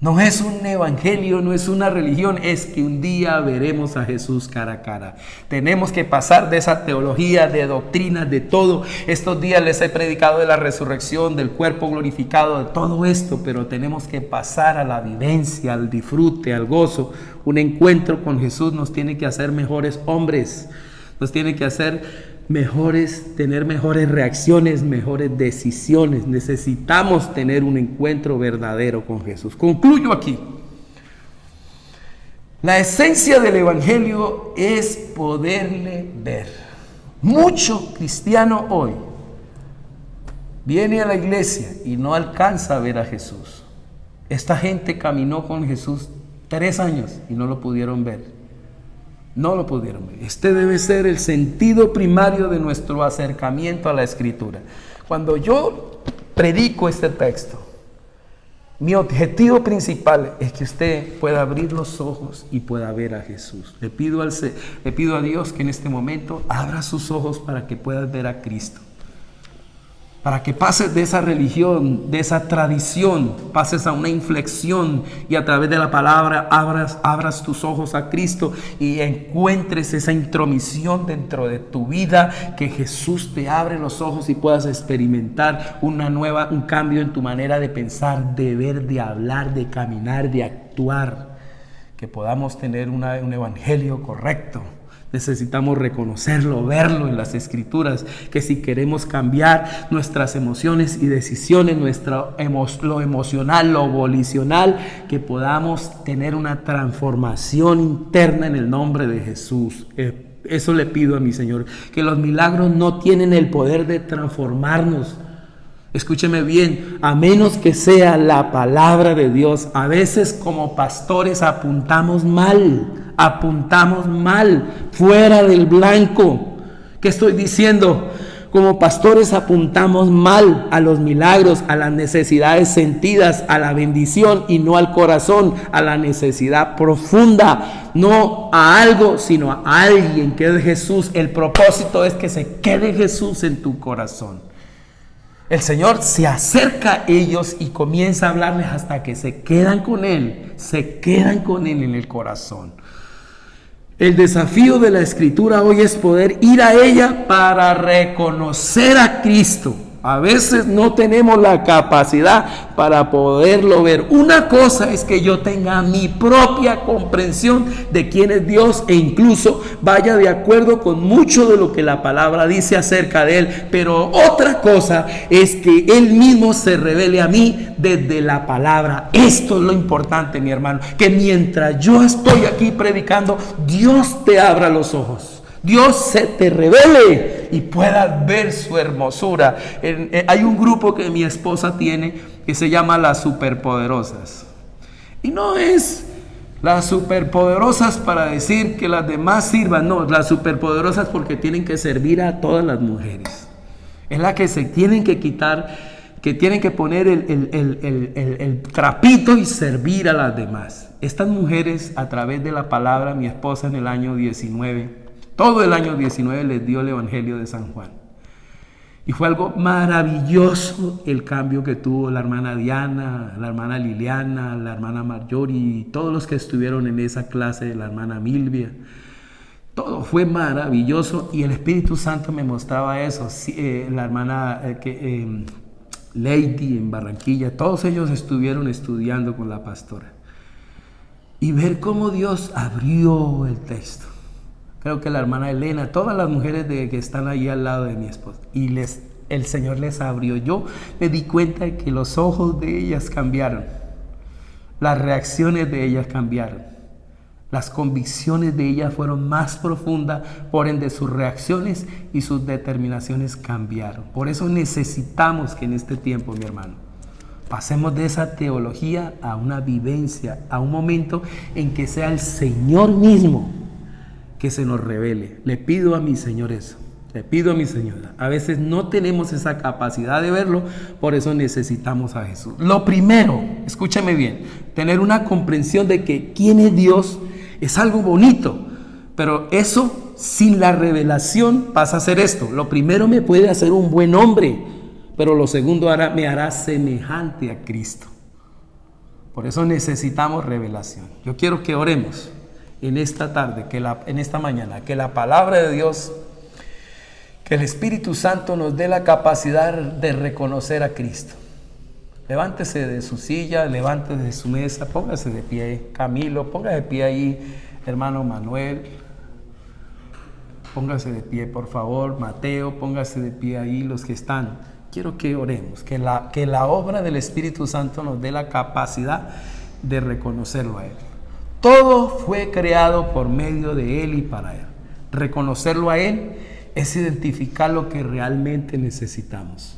No es un evangelio, no es una religión, es que un día veremos a Jesús cara a cara. Tenemos que pasar de esa teología, de doctrinas, de todo. Estos días les he predicado de la resurrección, del cuerpo glorificado, de todo esto, pero tenemos que pasar a la vivencia, al disfrute, al gozo. Un encuentro con Jesús nos tiene que hacer mejores hombres, nos tiene que hacer tener mejores reacciones, mejores decisiones. Necesitamos tener un encuentro verdadero con Jesús. Concluyo aquí. La esencia del evangelio es poderle ver. Mucho cristiano hoy viene a la iglesia y no alcanza a ver a Jesús. Esta gente caminó con Jesús 3 años y no lo pudieron ver. No lo pudieron ver. Este debe ser el sentido primario de nuestro acercamiento a la Escritura. Cuando yo predico este texto, mi objetivo principal es que usted pueda abrir los ojos y pueda ver a Jesús. Le pido a Dios que en este momento abra sus ojos para que puedas ver a Cristo. Para que pases de esa religión, de esa tradición, pases a una inflexión y a través de la palabra abras tus ojos a Cristo y encuentres esa intromisión dentro de tu vida, que Jesús te abre los ojos y puedas experimentar un cambio en tu manera de pensar, de ver, de hablar, de caminar, de actuar. Que podamos tener un evangelio correcto. Necesitamos reconocerlo, verlo en las Escrituras, que si queremos cambiar nuestras emociones y decisiones, lo emocional, lo volicional, que podamos tener una transformación interna en el nombre de Jesús. Eso le pido a mi Señor, que los milagros no tienen el poder de transformarnos. Escúcheme bien, a menos que sea la palabra de Dios. A veces como pastores apuntamos mal, fuera del blanco. ¿Qué estoy diciendo? Como pastores apuntamos mal a los milagros, a las necesidades sentidas, a la bendición y no al corazón, a la necesidad profunda, no a algo, sino a alguien que es Jesús. El propósito es que se quede Jesús en tu corazón. El Señor se acerca a ellos y comienza a hablarles hasta que se quedan con Él en el corazón. El desafío de la Escritura hoy es poder ir a ella para reconocer a Cristo. A veces no tenemos la capacidad para poderlo ver. Una cosa es que yo tenga mi propia comprensión de quién es Dios e incluso vaya de acuerdo con mucho de lo que la palabra dice acerca de Él. Pero otra cosa es que Él mismo se revele a mí desde la palabra. Esto es lo importante, mi hermano, que mientras yo estoy aquí predicando, Dios te abra los ojos. Dios se te revele y puedas ver su hermosura. Hay un grupo que mi esposa tiene que se llama Las Superpoderosas. Y no es las superpoderosas para decir que las demás sirvan. No, las superpoderosas porque tienen que servir a todas las mujeres. Es la que se tienen que quitar, que tienen que poner el trapito y servir a las demás. Estas mujeres, a través de la palabra, mi esposa en el año 19... todo el año 19 les dio el Evangelio de San Juan. Y fue algo maravilloso el cambio que tuvo la hermana Diana, la hermana Liliana, la hermana Marjorie y todos los que estuvieron en esa clase, la hermana Milvia. Todo fue maravilloso y el Espíritu Santo me mostraba eso. La hermana Lady en Barranquilla, todos ellos estuvieron estudiando con la pastora. Y ver cómo Dios abrió el texto. Creo que la hermana Elena, todas las mujeres que están ahí al lado de mi esposa, y les el Señor les abrió. Yo me di cuenta de que los ojos de ellas cambiaron, las reacciones de ellas cambiaron, las convicciones de ellas fueron más profundas, por ende sus reacciones y sus determinaciones cambiaron. Por eso necesitamos que en este tiempo, mi hermano, pasemos de esa teología a una vivencia, a un momento en que sea el Señor mismo que se nos revele. Le pido a mi Señor eso. Le pido a mi Señora. A veces no tenemos esa capacidad de verlo, por eso necesitamos a Jesús. Lo primero, escúchame bien, tener una comprensión de que quién es Dios es algo bonito, pero eso sin la revelación pasa a ser esto. Lo primero me puede hacer un buen hombre, pero lo segundo me hará semejante a Cristo. Por eso necesitamos revelación. Yo quiero que oremos en esta tarde, en esta mañana, que la palabra de Dios, que el Espíritu Santo nos dé la capacidad de reconocer a Cristo. Levántese de su silla, levántese de su mesa, póngase de pie. Camilo, póngase de pie ahí. Hermano Manuel, póngase de pie, por favor. Mateo, póngase de pie ahí, los que están. Quiero que oremos, que la obra del Espíritu Santo nos dé la capacidad de reconocerlo a Él. Todo fue creado por medio de Él y para Él. Reconocerlo a Él es identificar lo que realmente necesitamos.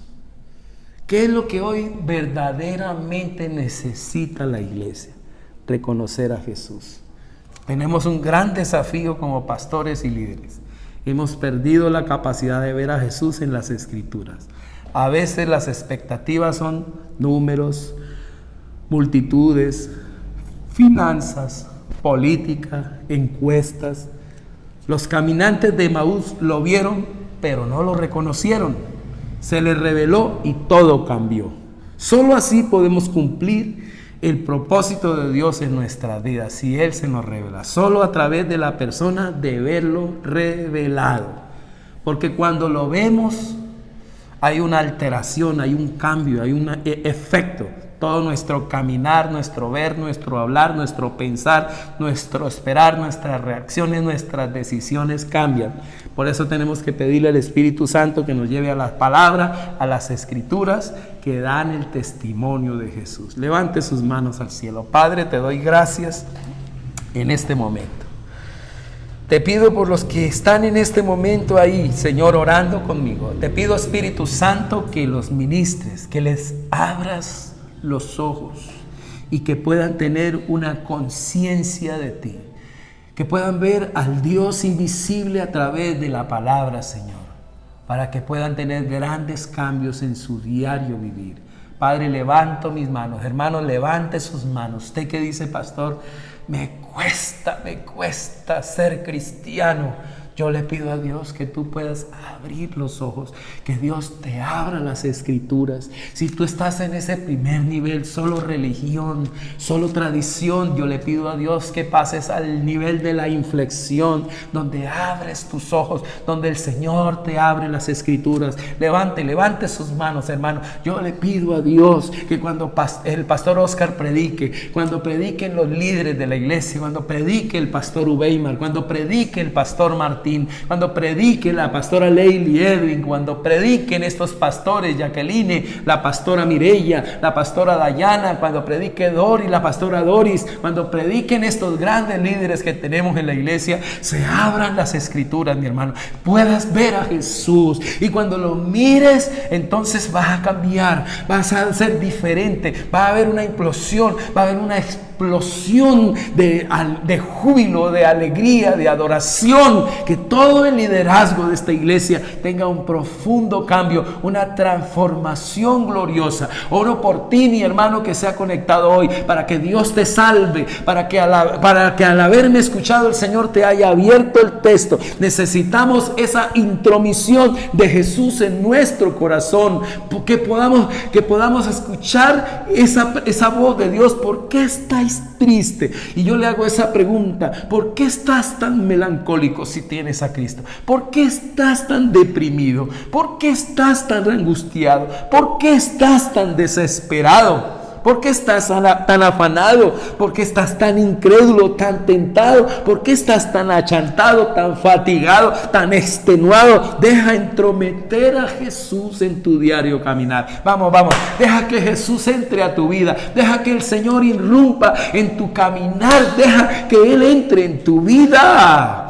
¿Qué es lo que hoy verdaderamente necesita la iglesia? Reconocer a Jesús. Tenemos un gran desafío como pastores y líderes. Hemos perdido la capacidad de ver a Jesús en las Escrituras. A veces las expectativas son números, multitudes, finanzas, política, encuestas. Los caminantes de Emaús lo vieron, pero no lo reconocieron. Se les reveló y todo cambió. Solo así podemos cumplir el propósito de Dios en nuestras vidas, si Él se nos revela. Solo a través de la persona de verlo revelado. Porque cuando lo vemos, hay una alteración, hay un cambio, hay un efecto. Todo nuestro caminar, nuestro ver, nuestro hablar, nuestro pensar, nuestro esperar, nuestras reacciones, nuestras decisiones cambian. Por eso tenemos que pedirle al Espíritu Santo que nos lleve a las palabras, a las Escrituras que dan el testimonio de Jesús. Levante sus manos al cielo. Padre, te doy gracias en este momento. Te pido por los que están en este momento ahí, Señor, orando conmigo. Te pido, Espíritu Santo, que los ministres, que les abras los ojos y que puedan tener una conciencia de ti, que puedan ver al Dios invisible a través de la palabra, Señor, para que puedan tener grandes cambios en su diario vivir. Padre, levanto mis manos. Hermano, levante sus manos. Usted que dice, pastor, me cuesta ser cristiano. Yo le pido a Dios que tú puedas abrir los ojos, que Dios te abra las Escrituras. Si tú estás en ese primer nivel, solo religión, solo tradición, yo le pido a Dios que pases al nivel de la inflexión, donde abres tus ojos, donde el Señor te abre las Escrituras. Levante sus manos, hermano. Yo le pido a Dios que cuando el pastor Oscar predique, cuando prediquen los líderes de la iglesia, cuando predique el pastor Ubeimar, cuando predique el pastor Martín, cuando predique la pastora Leili Edwin, cuando prediquen estos pastores, Jacqueline, la pastora Mireya, la pastora Dayana, cuando predique Dori, la pastora Doris, cuando prediquen estos grandes líderes que tenemos en la iglesia, se abran las Escrituras, mi hermano, puedas ver a Jesús, y cuando lo mires, entonces vas a cambiar, vas a ser diferente, va a haber una implosión, va a haber una explosión de júbilo, de alegría, de adoración, que todo el liderazgo de esta iglesia tenga un profundo cambio, una transformación gloriosa. Oro por ti, mi hermano, que se ha conectado hoy, para que Dios te salve, para que al haberme escuchado el Señor te haya abierto el texto. Necesitamos esa intromisión de Jesús en nuestro corazón, que podamos escuchar esa voz de Dios. ¿Por qué estáis triste? Y yo le hago esa pregunta: ¿por qué estás tan melancólico si tienes a Cristo? ¿Por qué estás tan deprimido? ¿Por qué estás tan angustiado? ¿Por qué estás tan desesperado? ¿Por qué estás tan afanado? ¿Por qué estás tan incrédulo, tan tentado? ¿Por qué estás tan achantado, tan fatigado, tan extenuado? Deja entrometer a Jesús en tu diario caminar. Vamos, deja que Jesús entre a tu vida. Deja que el Señor irrumpa en tu caminar. Deja que Él entre en tu vida.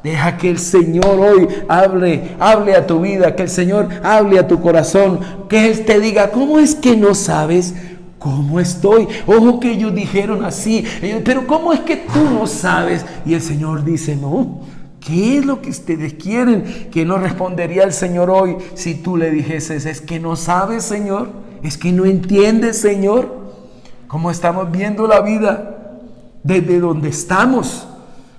Deja que el Señor hoy hable a tu vida, que el Señor hable a tu corazón, que Él te diga, ¿cómo es que no sabes cómo estoy? Ojo que ellos dijeron así, pero ¿cómo es que tú no sabes? Y el Señor dice, no, ¿qué es lo que ustedes quieren? Que no respondería el Señor hoy si tú le dijeses, es que no sabes, Señor, es que no entiendes, Señor, cómo estamos viendo la vida desde donde estamos.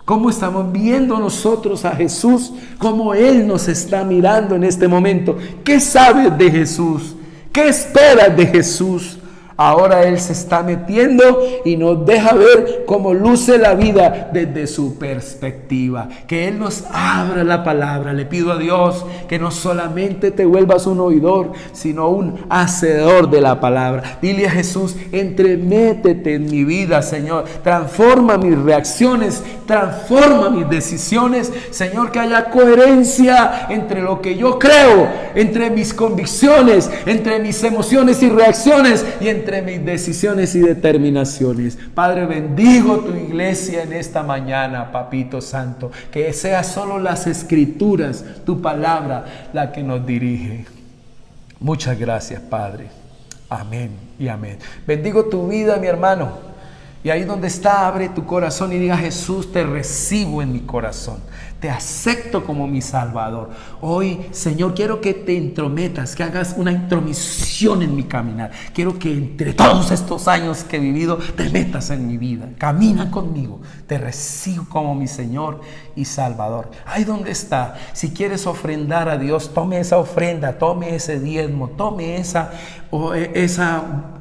¿Cómo estamos viendo nosotros a Jesús? ¿Cómo Él nos está mirando en este momento? ¿Qué sabes de Jesús? ¿Qué esperas de Jesús? Ahora Él se está metiendo y nos deja ver cómo luce la vida desde su perspectiva. Que Él nos abra la palabra. Le pido a Dios que no solamente te vuelvas un oidor, sino un hacedor de la palabra. Dile a Jesús, entremétete en mi vida, Señor. Transforma mis reacciones, transforma mis decisiones. Señor, que haya coherencia entre lo que yo creo, entre mis convicciones, entre mis emociones y reacciones y entre mis decisiones y determinaciones. Padre, bendigo tu iglesia en esta mañana, Papito Santo, que sea solo las Escrituras, tu palabra, la que nos dirige. Muchas gracias, Padre. Amén y amén. Bendigo tu vida, mi hermano. Y ahí donde está, abre tu corazón y diga, Jesús, te recibo en mi corazón. Te acepto como mi Salvador. Hoy, Señor, quiero que te entrometas, que hagas una intromisión en mi caminar. Quiero que entre todos estos años que he vivido, te metas en mi vida. Camina conmigo. Te recibo como mi Señor y Salvador. Ahí donde está, si quieres ofrendar a Dios, tome esa ofrenda, tome ese diezmo, tome esa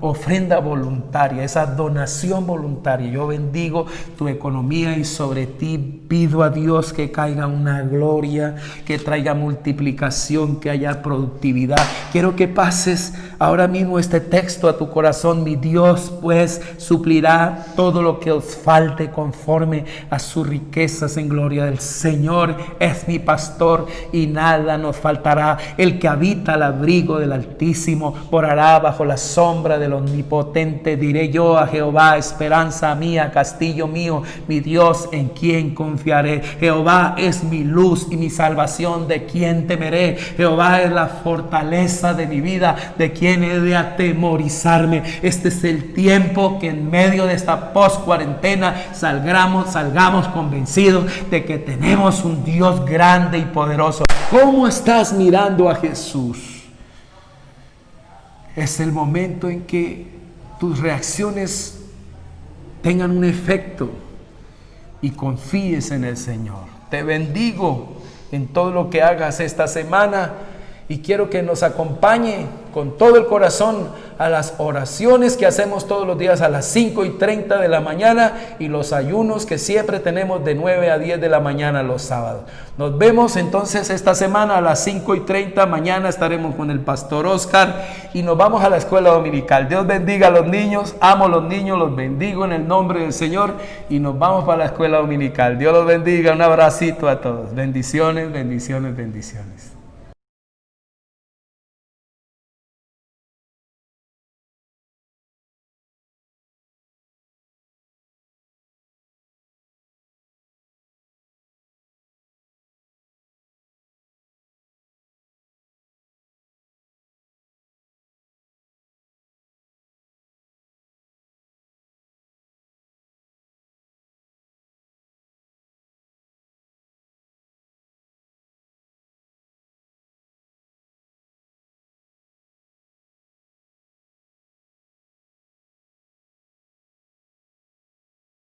ofrenda voluntaria, esa donación voluntaria. Yo bendigo tu economía y sobre ti pido a Dios que caiga una gloria, que traiga multiplicación, que haya productividad. Quiero que pases ahora mismo este texto a tu corazón. Mi Dios pues suplirá todo lo que os falte conforme a sus riquezas en gloria. El Señor es mi pastor y nada nos faltará. El que habita al abrigo del Altísimo morará bajo la sombra del Omnipotente. Diré yo a Jehová, esperanza mía, castillo mío, mi Dios en quien confiaré. Jehová es mi luz y mi salvación, ¿de quién temeré? Jehová es la fortaleza de mi vida, ¿de quién he de atemorizarme? Este es el tiempo que en medio de esta post-cuarentena salgamos convencidos de que tenemos un Dios grande y poderoso. ¿Cómo estás mirando a Jesús? Es el momento en que tus reacciones tengan un efecto y confíes en el Señor. Te bendigo en todo lo que hagas esta semana y quiero que nos acompañe con todo el corazón a las oraciones que hacemos todos los días a las 5:30 de la mañana y los ayunos que siempre tenemos de 9 a 10 de la mañana los sábados. Nos vemos entonces esta semana a las 5:30. Mañana estaremos con el pastor Oscar y nos vamos a la escuela dominical. Dios bendiga a los niños. Amo a los niños, los bendigo en el nombre del Señor y nos vamos para la escuela dominical. Dios los bendiga. Un abracito a todos. Bendiciones, bendiciones, bendiciones.